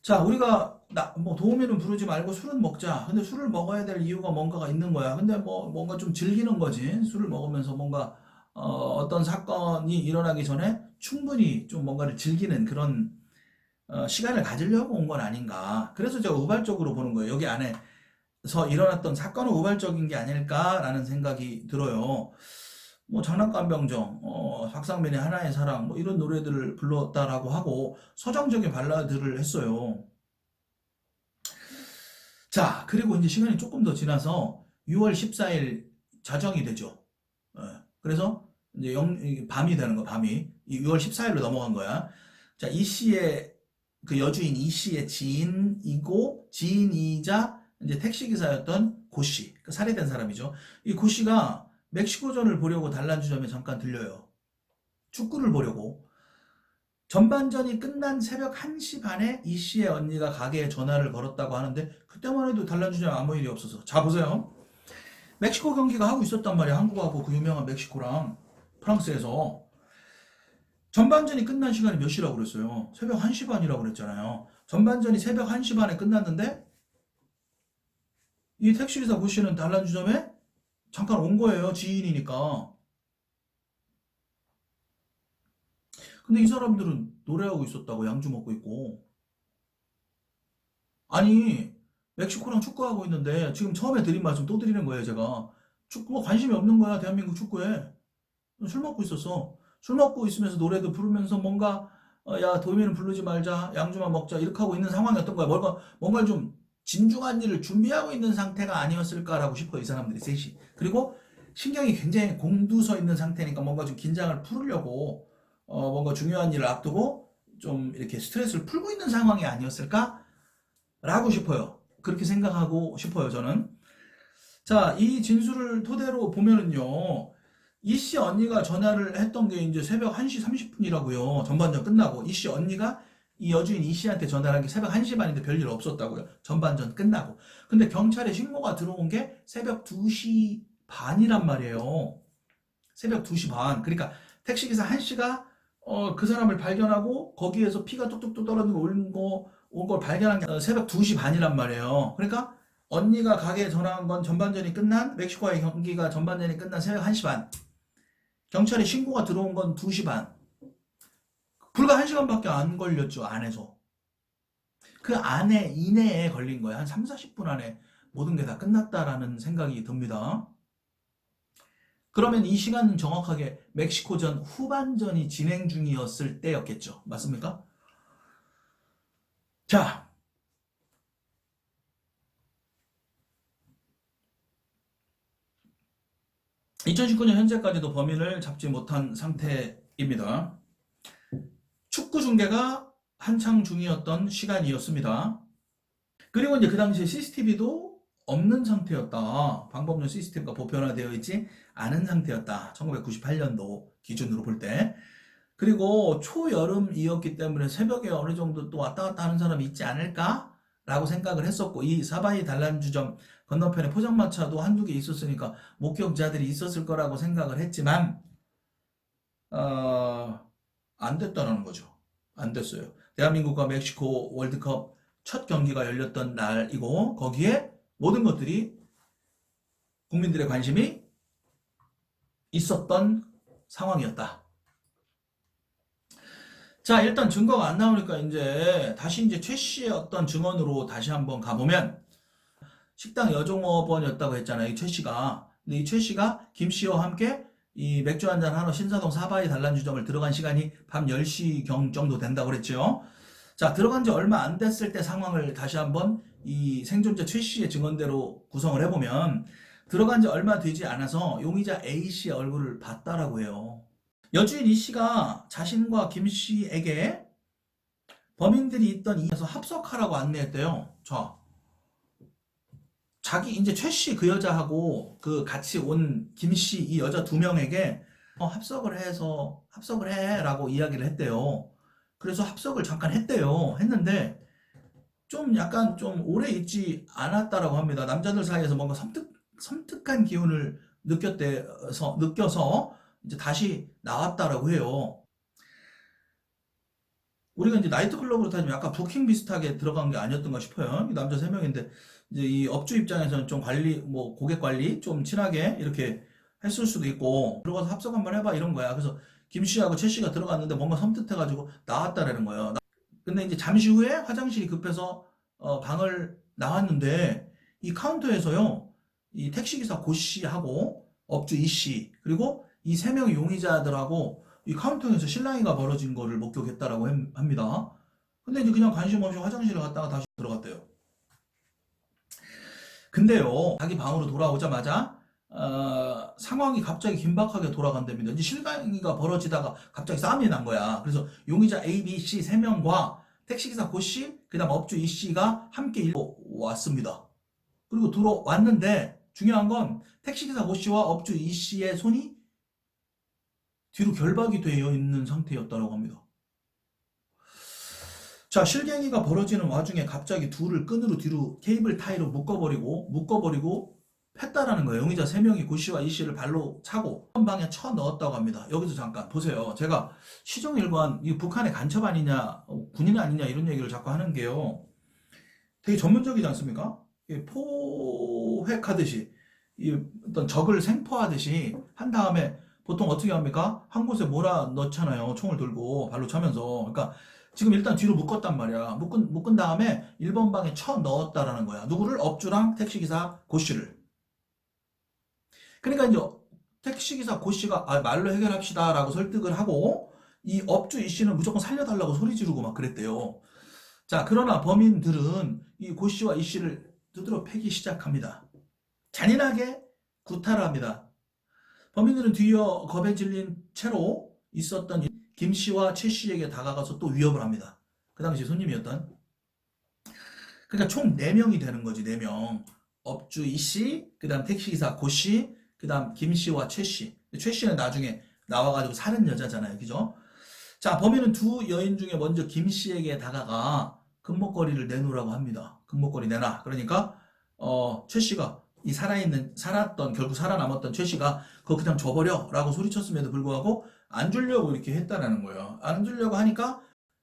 자, 우리가 뭐 도우미는 부르지 말고 술은 먹자. 근데 술을 먹어야 될 이유가 뭔가가 있는 거야. 근데 뭐 뭔가 좀 즐기는 거지. 술을 먹으면서 뭔가 어떤 사건이 일어나기 전에 충분히 좀 뭔가를 즐기는 그런 시간을 가지려고 온 건 아닌가. 그래서 제가 우발적으로 보는 거예요. 여기 안에서 일어났던 사건은 우발적인 게 아닐까라는 생각이 들어요. 뭐 장난감 병정, 박상민의 하나의 사랑, 뭐 이런 노래들을 불렀다라고 하고 서정적인 발라드를 했어요. 자, 그리고 이제 시간이 조금 더 지나서 6월 14일 자정이 되죠. 그래서 이제 밤이 되는 거, 밤이. 6월 14일로 넘어간 거야. 자, 이 씨의 그 여주인 이 씨의 지인이고 지인이자 이제 택시기사였던 고 씨, 그 살해된 사람이죠. 이 고 씨가 멕시코전을 보려고 단란주점에 잠깐 들려요. 축구를 보려고. 전반전이 끝난 새벽 1시 반에 이 씨의 언니가 가게에 전화를 걸었다고 하는데 그때만 해도 단란주점에 아무 일이 없어서. 자, 보세요. 멕시코 경기가 하고 있었단 말이야. 한국하고 그 유명한 멕시코랑 프랑스에서. 전반전이 끝난 시간이 몇 시라고 그랬어요? 새벽 1시 반이라고 그랬잖아요. 전반전이 새벽 1시 반에 끝났는데 이 택시기사 고 씨는 단란주점에 잠깐 온 거예요. 지인이니까. 근데 이 사람들은 노래하고 있었다고 양주 먹고 있고. 아니, 멕시코랑 축구하고 있는데 지금 처음에 드린 말씀 또 드리는 거예요, 제가. 축구 관심이 없는 거야, 대한민국 축구에. 술 먹고 있었어. 술 먹고 있으면서 노래도 부르면서 뭔가 야 도민은 부르지 말자 양주만 먹자 이렇게 하고 있는 상황이었던 거야. 뭔가 좀 진중한 일을 준비하고 있는 상태가 아니었을까라고 싶어요. 이 사람들이 셋이. 그리고 신경이 굉장히 곤두서 있는 상태니까 뭔가 좀 긴장을 풀려고 뭔가 중요한 일을 앞두고 좀 이렇게 스트레스를 풀고 있는 상황이 아니었을까라고 싶어요. 그렇게 생각하고 싶어요, 저는. 자, 이 진술을 토대로 보면은요. 이 씨 언니가 전화를 했던 게 이제 새벽 1시 30분이라고요. 전반전 끝나고. 이 씨 언니가 이 여주인 이 씨한테 전화를 한 게 새벽 1시 반인데 별일 없었다고요. 전반전 끝나고. 근데 경찰에 신고가 들어온 게 새벽 2시 반이란 말이에요. 새벽 2시 반. 그러니까 택시기사 1씨가 그 사람을 발견하고 거기에서 피가 뚝뚝뚝 떨어지고 온 걸 발견한 게 새벽 2시 반이란 말이에요. 그러니까 언니가 가게에 전화한 건 전반전이 끝난 멕시코와의 경기가 전반전이 끝난 새벽 1시 반. 경찰에 신고가 들어온 건 2시 반. 불과 1시간밖에 안 걸렸죠, 안에서. 그 안에, 이내에 걸린 거예요. 한 3, 40분 안에 모든 게 다 끝났다라는 생각이 듭니다. 그러면 이 시간은 정확하게 멕시코전 후반전이 진행 중이었을 때였겠죠. 맞습니까? 자, 2019년 현재까지도 범인을 잡지 못한 상태입니다. 축구 중계가 한창 중이었던 시간이었습니다. 그리고 이제 그 당시에 CCTV도 없는 상태였다. 방법용 CCTV가 보편화되어 있지 않은 상태였다. 1998년도 기준으로 볼 때. 그리고 초여름이었기 때문에 새벽에 어느 정도 또 왔다 갔다 하는 사람이 있지 않을까? 라고 생각을 했었고, 이 사바이 단란주점 건너편에 포장마차도 한두 개 있었으니까 목격자들이 있었을 거라고 생각을 했지만, 안 됐다는 거죠. 안 됐어요. 대한민국과 멕시코 월드컵 첫 경기가 열렸던 날이고, 거기에 모든 것들이 국민들의 관심이 있었던 상황이었다. 자, 일단 증거가 안 나오니까 다시 최 씨의 어떤 증언으로 다시 한번 가보면, 식당 여종업원이었다고 했잖아요, 이 최 씨가. 근데 이 최 씨가 김 씨와 함께 이 맥주 한잔 하러 신사동 사바이 단란주점을 들어간 시간이 밤 10시경 정도 된다고 그랬죠. 자, 들어간 지 얼마 안 됐을 때 상황을 다시 한번 이 생존자 최 씨의 증언대로 구성을 해보면, 들어간 지 얼마 되지 않아서 용의자 A 씨의 얼굴을 봤다라고 해요. 여주인 이 씨가 자신과 김 씨에게 범인들이 있던 이에서 합석하라고 안내했대요. 자기 최 씨 그 여자하고 그 같이 온 김 씨 이 여자 두 명에게 합석을 해라고 이야기를 했대요. 그래서 합석을 잠깐 했대요. 했는데 좀 약간 좀 오래 있지 않았다라고 합니다. 남자들 사이에서 뭔가 섬뜩한 기운을 느껴서 이제 다시 나왔다라고 해요. 우리가 이제 나이트클럽으로 따지면 약간 부킹 비슷하게 들어간 게 아니었던가 싶어요. 남자 3명인데 이제 이 업주 입장에서는 좀 고객 관리 좀 친하게 이렇게 했을 수도 있고, 들어가서 합석 한번 해봐 이런 거야. 그래서 김 씨하고 최 씨가 들어갔는데 뭔가 섬뜩해가지고 나왔다라는 거예요. 근데 이제 잠시 후에 화장실이 급해서 방을 나왔는데, 이 카운터에서요, 이 택시기사 고 씨하고 업주 이 씨, 그리고 이 3명의 용의자들하고 이 카운터에서 실랑이가 벌어진 거를 목격했다라고 합니다. 근데 이제 그냥 관심 없이 화장실에 갔다가 다시 들어갔대요. 근데요, 자기 방으로 돌아오자마자 상황이 갑자기 긴박하게 돌아간답니다. 이제 실랑이가 벌어지다가 갑자기 싸움이 난 거야. 그래서 용의자 A, B, C 3명과 택시기사 고씨, 그 다음 업주 이씨가 함께 왔습니다. 그리고 들어왔는데 중요한 건 택시기사 고씨와 업주 이씨의 손이 뒤로 결박이 되어 있는 상태였다고 합니다. 자, 실갱이가 벌어지는 와중에 갑자기 둘을 끈으로 뒤로 케이블 타이로 묶어버리고 팼다라는 거예요. 용의자 3명이 고씨와 이씨를 발로 차고 한 방에 쳐 넣었다고 합니다. 여기서 잠깐 보세요. 제가 시종일관 이 북한의 간첩 아니냐, 군인 아니냐 이런 얘기를 자꾸 하는 게요. 되게 전문적이지 않습니까? 포획하듯이 이 어떤 적을 생포하듯이 한 다음에 보통 어떻게 합니까? 한 곳에 몰아 넣잖아요. 총을 들고 발로 차면서. 그러니까 지금 일단 뒤로 묶었단 말이야. 묶은 다음에 1번 방에 쳐 넣었다라는 거야. 누구를? 업주랑 택시기사 고씨를. 그러니까 이제 택시기사 고씨가 말로 해결합시다 라고 설득을 하고 이 업주 이씨는 무조건 살려달라고 소리 지르고 막 그랬대요. 자, 그러나 범인들은 이 고씨와 이씨를 두드러 패기 시작합니다. 잔인하게 구타를 합니다. 범인들은 뒤이어 겁에 질린 채로 있었던 김씨와 최씨에게 다가가서 또 위협을 합니다. 그 당시 손님이었던. 그러니까 총 4명이 되는 거지, 4명. 업주 이씨, 그 다음 택시기사 고씨, 그 다음 김씨와 최씨. 최씨는 나중에 나와가지고 사는 여자잖아요. 그죠? 자, 범인은 두 여인 중에 먼저 김씨에게 다가가 금목걸이를 내놓으라고 합니다. 금목걸이 내놔. 그러니까 최씨가 결국 살아남았던 최씨가 그거 그냥 줘버려 라고 소리쳤음에도 불구하고 안 주려고 이렇게 했다라는 거예요. 안 주려고 하니까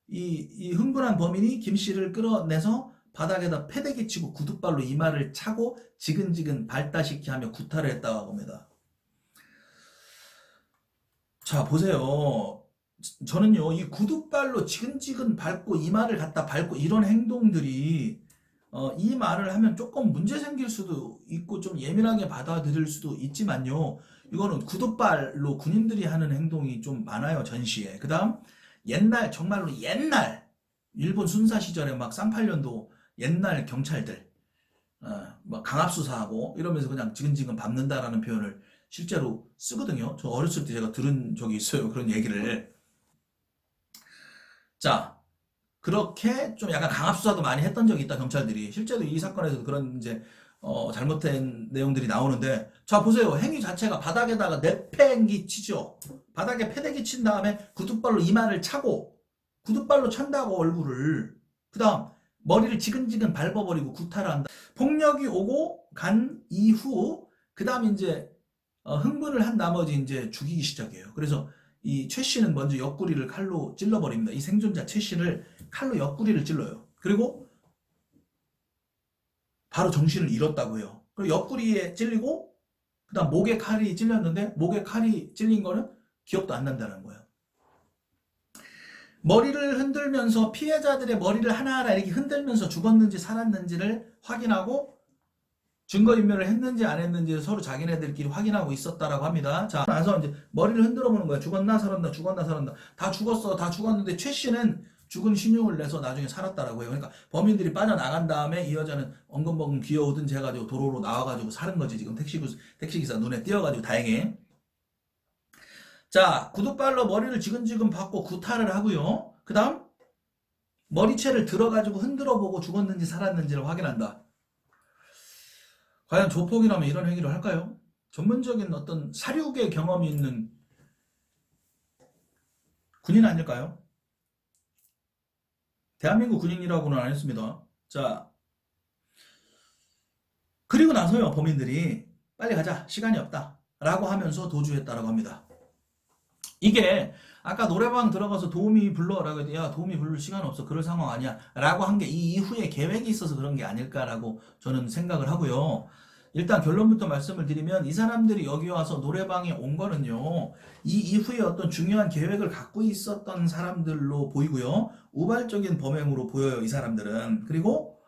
이 흥분한 범인이 김씨를 끌어내서 바닥에다 패대기 치고 구둣발로 이마를 차고 지근지근 밟다시키 하며 구타를 했다고 합니다. 자, 보세요. 저는요, 이 구둣발로 지근지근 밟고 이마를 갖다 밟고 이런 행동들이 이 말을 하면 조금 문제 생길 수도 있고 좀 예민하게 받아들일 수도 있지만요. 이거는 구둣발로 군인들이 하는 행동이 좀 많아요, 전시에. 그 다음 정말로 옛날 일본 순사 시절에 막 쌍팔년도 옛날 경찰들 막 강압수사하고 이러면서 그냥 지근지근 밟는다라는 표현을 실제로 쓰거든요. 저 어렸을 때 제가 들은 적이 있어요. 그런 얘기를. 자, 그렇게 좀 약간 강압수사도 많이 했던 적이 있다, 경찰들이. 실제로 이 사건에서도 그런 이제 잘못된 내용들이 나오는데, 자, 보세요. 행위 자체가 바닥에다가 내팽기 치죠. 바닥에 패대기 친 다음에 구둣발로 이마를 차고 구둣발로 찬다고 얼굴을. 그 다음 머리를 지근지근 밟아버리고 구타를 한다. 폭력이 오고 간 이후 그 다음 이제 흥분을 한 나머지 이제 죽이기 시작해요. 그래서 이 최 씨는 먼저 옆구리를 칼로 찔러버립니다. 이 생존자 최 씨를 칼로 옆구리를 찔러요. 그리고 바로 정신을 잃었다고 해요. 그리고 옆구리에 찔리고 그 다음 목에 칼이 찔렸는데 목에 칼이 찔린 거는 기억도 안 난다는 거예요. 머리를 흔들면서 피해자들의 머리를 하나하나 이렇게 흔들면서 죽었는지 살았는지를 확인하고 증거인멸을 했는지 안 했는지 서로 자기네들끼리 확인하고 있었다라고 합니다. 자, 나서 이제 머리를 흔들어 보는 거야. 죽었나 살았나, 죽었나 살았나. 다 죽었어, 다 죽었는데 최 씨는 죽은 신용을 내서 나중에 살았다라고 해요. 그러니까 범인들이 빠져나간 다음에 이 여자는 엉금벙금 기어오든 재가지고 도로로 나와가지고 사는 거지. 지금 택시기사 눈에 띄어가지고 다행히. 자, 구둣발로 머리를 지근지근 받고 구타를 하고요. 그 다음 머리채를 들어가지고 흔들어 보고 죽었는지 살았는지를 확인한다. 과연 조폭이라면 이런 행위를 할까요? 전문적인 어떤 사륙의 경험이 있는 군인 아닐까요? 대한민국 군인이라고는 안 했습니다. 자, 그리고 나서요, 범인들이 빨리 가자, 시간이 없다 라고 하면서 도주했다라고 합니다. 이게 아까 노래방 들어가서 도우미 불러라고 해도 야, 도우미 부를 시간 없어, 그럴 상황 아니야 라고 한 게 이 이후에 계획이 있어서 그런 게 아닐까라고 저는 생각을 하고요. 일단 결론부터 말씀을 드리면 이 사람들이 여기 와서 노래방에 온 거는요, 이 이후에 어떤 중요한 계획을 갖고 있었던 사람들로 보이고요. 우발적인 범행으로 보여요, 이 사람들은. 그리고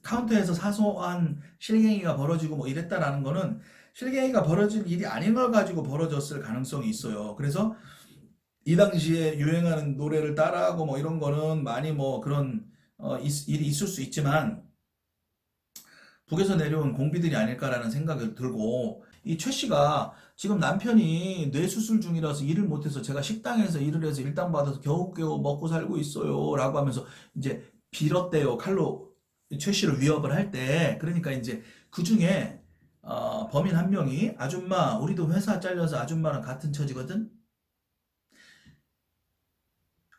카운터에서 사소한 실갱이가 벌어지고 뭐 이랬다라는 거는 실갱이가 벌어질 일이 아닌 걸 가지고 벌어졌을 가능성이 있어요. 그래서 이 당시에 유행하는 노래를 따라하고 뭐 이런 거는 많이 뭐 그런 일이 있을 수 있지만 북에서 내려온 공비들이 아닐까라는 생각이 들고, 이 최 씨가 지금 남편이 뇌수술 중이라서 일을 못해서 제가 식당에서 일을 해서 일당 받아서 겨우겨우 먹고 살고 있어요. 라고 하면서 이제 빌었대요. 칼로 최 씨를 위협을 할 때. 그러니까 이제 그 중에 범인 한 명이 아줌마, 우리도 회사 잘려서 아줌마랑 같은 처지거든?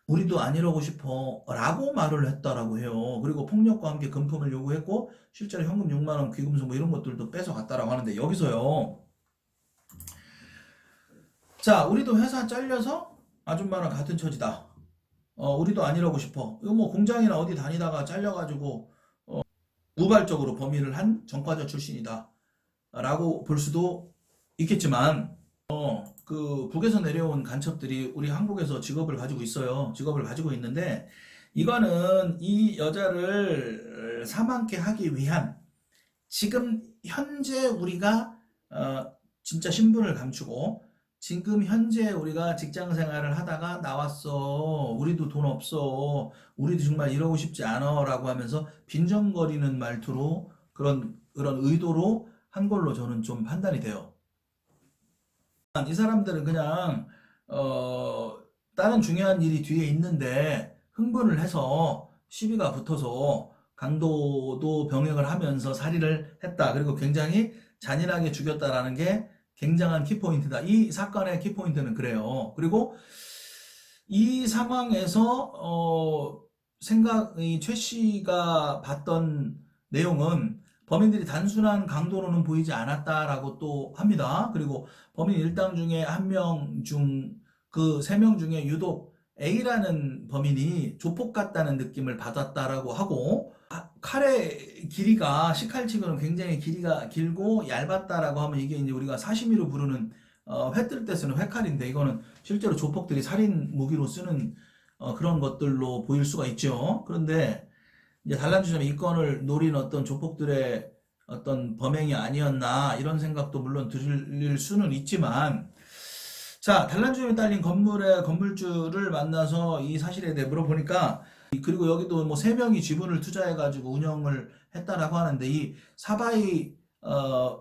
우리도 안 이러고 싶어 라고 말을 했다라고 해요. 그리고 폭력과 함께 금품을 요구했고 실제로 현금 6만 원, 귀금속 뭐 이런 것들도 뺏어갔다라고 하는데 여기서요. 자, 우리도 회사 잘려서 아줌마랑 같은 처지다. 우리도 안 이러고 싶어. 이거 뭐 공장이나 어디 다니다가 잘려가지고 우발적으로 범인을 한 전과자 출신이다. 라고 볼 수도 있겠지만 그 북에서 내려온 간첩들이 우리 한국에서 직업을 가지고 있어요. 직업을 가지고 있는데 이거는 이 여자를 사망케 하기 위한 지금 현재 우리가 진짜 신분을 감추고 지금 현재 우리가 직장 생활을 하다가 나왔어. 우리도 돈 없어. 우리도 정말 이러고 싶지 않아. 라고 하면서 빈정거리는 말투로 그런 의도로 한 걸로 저는 좀 판단이 돼요. 이 사람들은 그냥 다른 중요한 일이 뒤에 있는데 흥분을 해서 시비가 붙어서 강도도 병행을 하면서 살인을 했다. 그리고 굉장히 잔인하게 죽였다라는 게 굉장한 키포인트다. 이 사건의 키포인트는 그래요. 그리고 이 상황에서 이 최 씨가 봤던 내용은 범인들이 단순한 강도로는 보이지 않았다라고 또 합니다. 그리고 범인 일당 중에 한 명 중 그 세 명 중에 유독 A라는 범인이 조폭 같다는 느낌을 받았다라고 하고 칼의 길이가 식칼치고는 굉장히 길이가 길고 얇았다라고 하면 이게 이제 우리가 사시미로 부르는 회 뜰 때 쓰는 회칼인데 이거는 실제로 조폭들이 살인 무기로 쓰는 그런 것들로 보일 수가 있죠. 그런데 이제 단란주점 이 건을 노린 어떤 조폭들의 어떤 범행이 아니었나 이런 생각도 물론 들릴 수는 있지만 자, 단란주점에 딸린 건물의 건물주를 만나서 이 사실에 대해 물어보니까 그리고 여기도 뭐 세 명이 지분을 투자해가지고 운영을 했다라고 하는데 이 사바이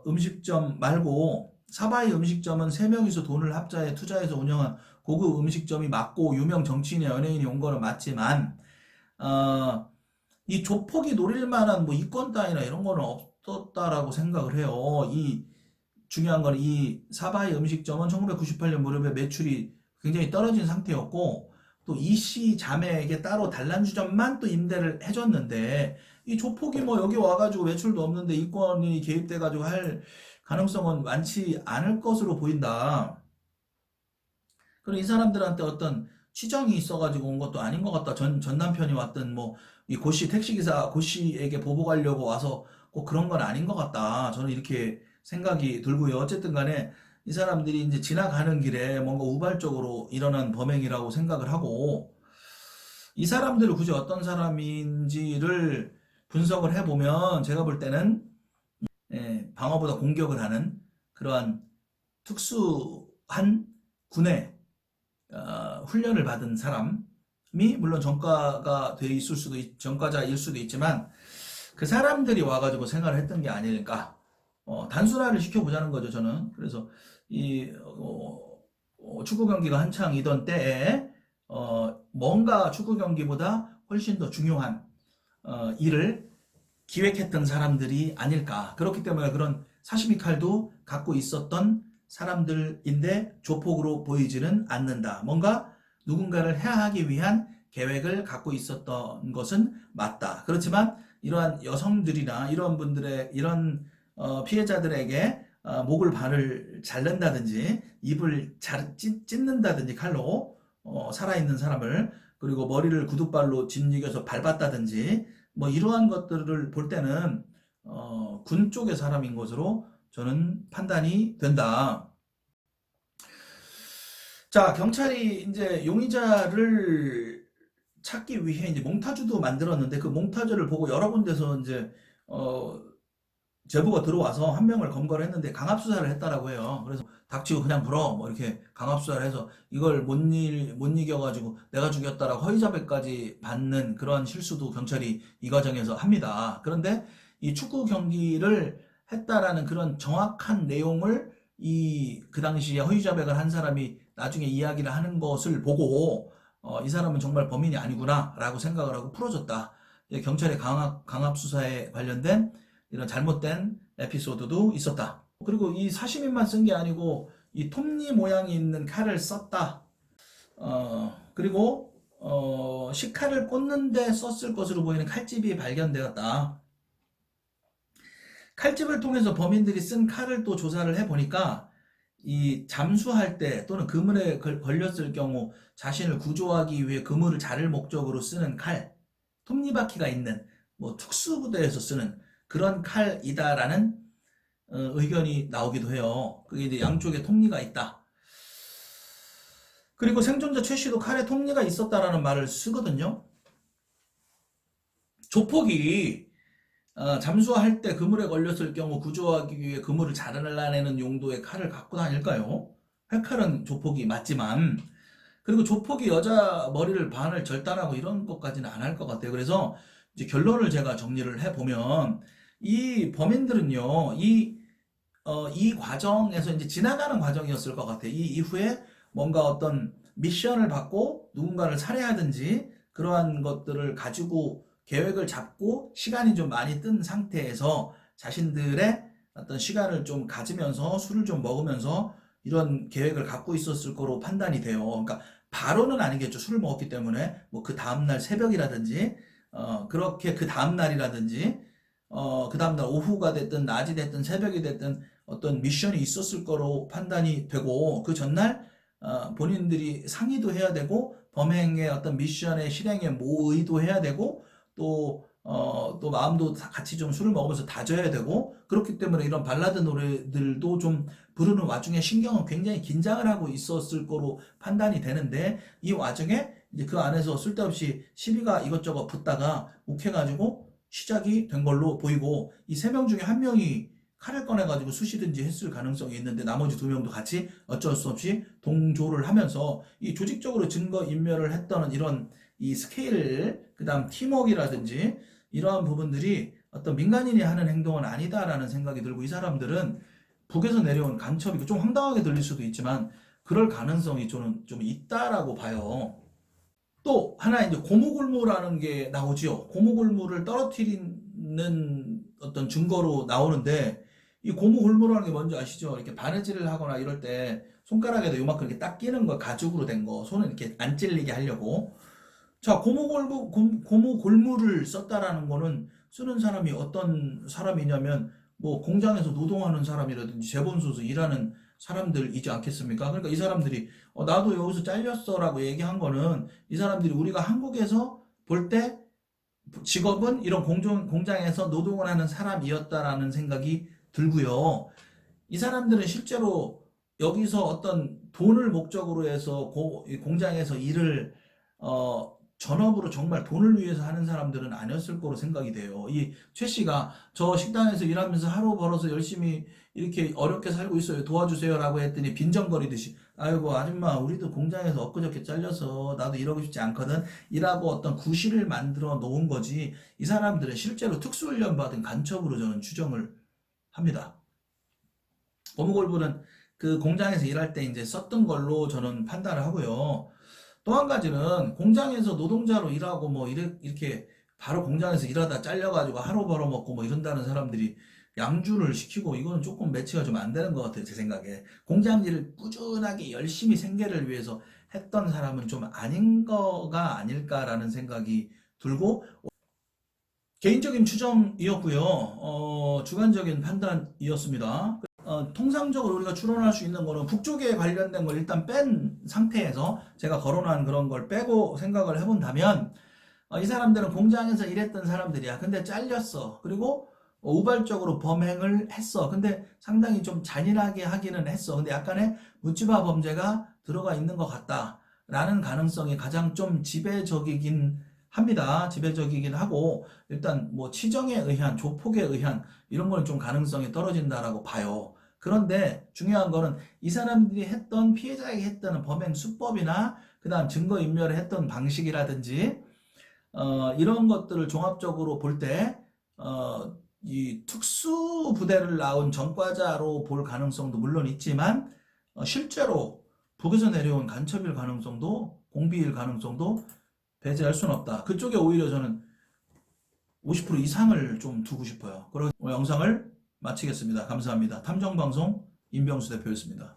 음식점 말고 사바이 음식점은 세 명이서 돈을 합자해 투자해서 운영한 고급 음식점이 맞고 유명 정치인이나 연예인이 온 거는 맞지만 이 조폭이 노릴 만한 뭐 이권 따위나 이런 거는 없었다라고 생각을 해요. 이 중요한 건 이 사바이 음식점은 1998년 무렵에 매출이 굉장히 떨어진 상태였고 또 이씨 자매에게 따로 단란주점만 또 임대를 해줬는데 이 조폭이 뭐 여기 와가지고 매출도 없는데 이권이 개입돼가지고 할 가능성은 많지 않을 것으로 보인다. 그리고 이 사람들한테 어떤 치정이 있어가지고 온 것도 아닌 것 같다. 전 남편이 왔든 뭐 이 고씨 택시기사 고씨에게 보복하려고 와서 꼭 그런 건 아닌 것 같다. 저는 이렇게 생각이 들고요. 어쨌든 간에 이 사람들이 이제 지나가는 길에 뭔가 우발적으로 일어난 범행이라고 생각을 하고 이 사람들을 굳이 어떤 사람인지를 분석을 해보면 제가 볼 때는 방어보다 공격을 하는 그러한 특수한 군의 훈련을 받은 사람이 물론 전과가 돼 있을 수도 전과자일 수도 있지만 그 사람들이 와가지고 생활을 했던 게 아닐까. 단순화를 시켜보자는 거죠, 저는. 그래서 이 축구 경기가 한창이던 때에 뭔가 축구 경기보다 훨씬 더 중요한 일을 기획했던 사람들이 아닐까. 그렇기 때문에 그런 사시미 칼도 갖고 있었던 사람들인데 조폭으로 보이지는 않는다. 뭔가 누군가를 해하기 위한 계획을 갖고 있었던 것은 맞다. 그렇지만 이러한 여성들이나 이런 분들의 이런 피해자들에게 목을 발을 자른다든지 입을 찢는다든지 칼로 살아있는 사람을 그리고 머리를 구둣발로 짓이겨서 밟았다든지 뭐 이러한 것들을 볼 때는 군 쪽의 사람인 것으로 저는 판단이 된다. 자, 경찰이 이제 용의자를 찾기 위해 이제 몽타주도 만들었는데 그 몽타주를 보고 여러 군데서 이제 제보가 들어와서 한 명을 검거를 했는데 강압수사를 했다라고 해요. 그래서 닥치고 그냥 물어 뭐 이렇게 강압수사를 해서 이걸 못 이겨가지고 내가 죽였다라고 허위자백까지 받는 그런 실수도 경찰이 이 과정에서 합니다. 그런데 이 축구 경기를 했다라는 그런 정확한 내용을 그 당시에 허위 자백을 한 사람이 나중에 이야기를 하는 것을 보고 이 사람은 정말 범인이 아니구나라고 생각을 하고 풀어줬다. 경찰의 강압 수사에 관련된 이런 잘못된 에피소드도 있었다. 그리고 이 사시민만 쓴 게 아니고 이 톱니 모양이 있는 칼을 썼다. 그리고 식칼을 꽂는데 썼을 것으로 보이는 칼집이 발견되었다. 칼집을 통해서 범인들이 쓴 칼을 또 조사를 해보니까 이 잠수할 때 또는 그물에 걸렸을 경우 자신을 구조하기 위해 그물을 자를 목적으로 쓰는 칼, 톱니바퀴가 있는 뭐 특수부대에서 쓰는 그런 칼이다라는 의견이 나오기도 해요. 그게 이제 양쪽에 톱니가 있다. 그리고 생존자 최 씨도 칼에 톱니가 있었다라는 말을 쓰거든요. 조폭이 잠수할 때 그물에 걸렸을 경우 구조하기 위해 그물을 자르내는 용도의 칼을 갖고 다닐까요? 활칼은 조폭이 맞지만, 그리고 조폭이 여자 머리를 반을 절단하고 이런 것까지는 안 할 것 같아요. 그래서 이제 결론을 제가 정리를 해보면, 이 범인들은요, 이 과정에서 이제 지나가는 과정이었을 것 같아요. 이 이후에 뭔가 어떤 미션을 받고 누군가를 살해하든지 그러한 것들을 가지고 계획을 잡고 시간이 좀 많이 뜬 상태에서 자신들의 어떤 시간을 좀 가지면서 술을 좀 먹으면서 이런 계획을 갖고 있었을 거로 판단이 돼요. 그러니까 바로는 아니겠죠. 술을 먹었기 때문에 뭐 그 다음날 새벽이라든지 그렇게 그 다음날이라든지 그 다음날 오후가 됐든 낮이 됐든 새벽이 됐든 어떤 미션이 있었을 거로 판단이 되고 그 전날 본인들이 상의도 해야 되고 범행의 어떤 미션의 실행에 모의도 해야 되고 또 마음도 같이 좀 술을 먹으면서 다져야 되고 그렇기 때문에 이런 발라드 노래들도 좀 부르는 와중에 신경은 굉장히 긴장을 하고 있었을 거로 판단이 되는데 이 와중에 이제 그 안에서 쓸데없이 시비가 이것저것 붙다가 욱해가지고 시작이 된 걸로 보이고 이 세 명 중에 한 명이 칼을 꺼내가지고 쑤시든지 했을 가능성이 있는데 나머지 두 명도 같이 어쩔 수 없이 동조를 하면서 이 조직적으로 증거 인멸을 했던 이런 이 스케일, 그 다음 팀워크라든지 이러한 부분들이 어떤 민간인이 하는 행동은 아니다라는 생각이 들고 이 사람들은 북에서 내려온 간첩이고 좀 황당하게 들릴 수도 있지만 그럴 가능성이 저는 좀 있다라고 봐요. 또 하나 이제 고무골무라는 게 나오죠. 고무골무를 떨어뜨리는 어떤 증거로 나오는데 이 고무골무라는 게 뭔지 아시죠? 이렇게 바느질을 하거나 이럴 때 손가락에도 요만큼 이렇게 딱 끼는 거 가죽으로 된 거 손을 이렇게 안 찔리게 하려고 자, 고무골무를 썼다라는 거는 쓰는 사람이 어떤 사람이냐면 뭐 공장에서 노동하는 사람이라든지 재본소에서 일하는 사람들이지 않겠습니까? 그러니까 이 사람들이 나도 여기서 잘렸어라고 얘기한 거는 이 사람들이 우리가 한국에서 볼 때 직업은 이런 공장에서 노동을 하는 사람이었다라는 생각이 들고요. 이 사람들은 실제로 여기서 어떤 돈을 목적으로 해서 공장에서 일을 전업으로 정말 돈을 위해서 하는 사람들은 아니었을 거로 생각이 돼요. 이 최 씨가 저 식당에서 일하면서 하루 벌어서 열심히 이렇게 어렵게 살고 있어요. 도와주세요라고 했더니 빈정거리듯이 아이고 아줌마 우리도 공장에서 엊그저께 잘려서 나도 이러고 싶지 않거든. 이라고 어떤 구실을 만들어 놓은 거지. 이 사람들은 실제로 특수훈련 받은 간첩으로 저는 추정을 합니다. 고무골부는 그 공장에서 일할 때 이제 썼던 걸로 저는 판단을 하고요. 또 한 가지는 공장에서 노동자로 일하고 뭐 이렇게 바로 공장에서 일하다 잘려가지고 하루 벌어먹고 뭐 이런다는 사람들이 양주를 시키고 이거는 조금 매치가 좀 안 되는 것 같아요. 제 생각에. 공장 일을 꾸준하게 열심히 생계를 위해서 했던 사람은 좀 아닌 거가 아닐까라는 생각이 들고 개인적인 추정이었고요. 주관적인 판단이었습니다. 통상적으로 우리가 추론할 수 있는 거는 북쪽에 관련된 걸 일단 뺀 상태에서 제가 거론한 그런 걸 빼고 생각을 해본다면 이 사람들은 공장에서 일했던 사람들이야. 근데 잘렸어. 그리고 우발적으로 범행을 했어. 근데 상당히 좀 잔인하게 하기는 했어. 근데 약간의 묻지마 범죄가 들어가 있는 것 같다라는 가능성이 가장 좀 지배적이긴 합니다. 지배적이긴 하고 일단 뭐 치정에 의한 조폭에 의한 이런 거는 좀 가능성이 떨어진다라고 봐요. 그런데 중요한 거는 이 사람들이 했던 피해자에게 했던 범행 수법이나 그다음 증거 인멸을 했던 방식이라든지 이런 것들을 종합적으로 볼 때 이 특수 부대를 나온 전과자로 볼 가능성도 물론 있지만 실제로 북에서 내려온 간첩일 가능성도 공비일 가능성도 배제할 수는 없다. 그쪽에 오히려 저는 50% 이상을 좀 두고 싶어요. 그리고 영상을 마치겠습니다. 감사합니다. 탐정방송 임병수 대표였습니다.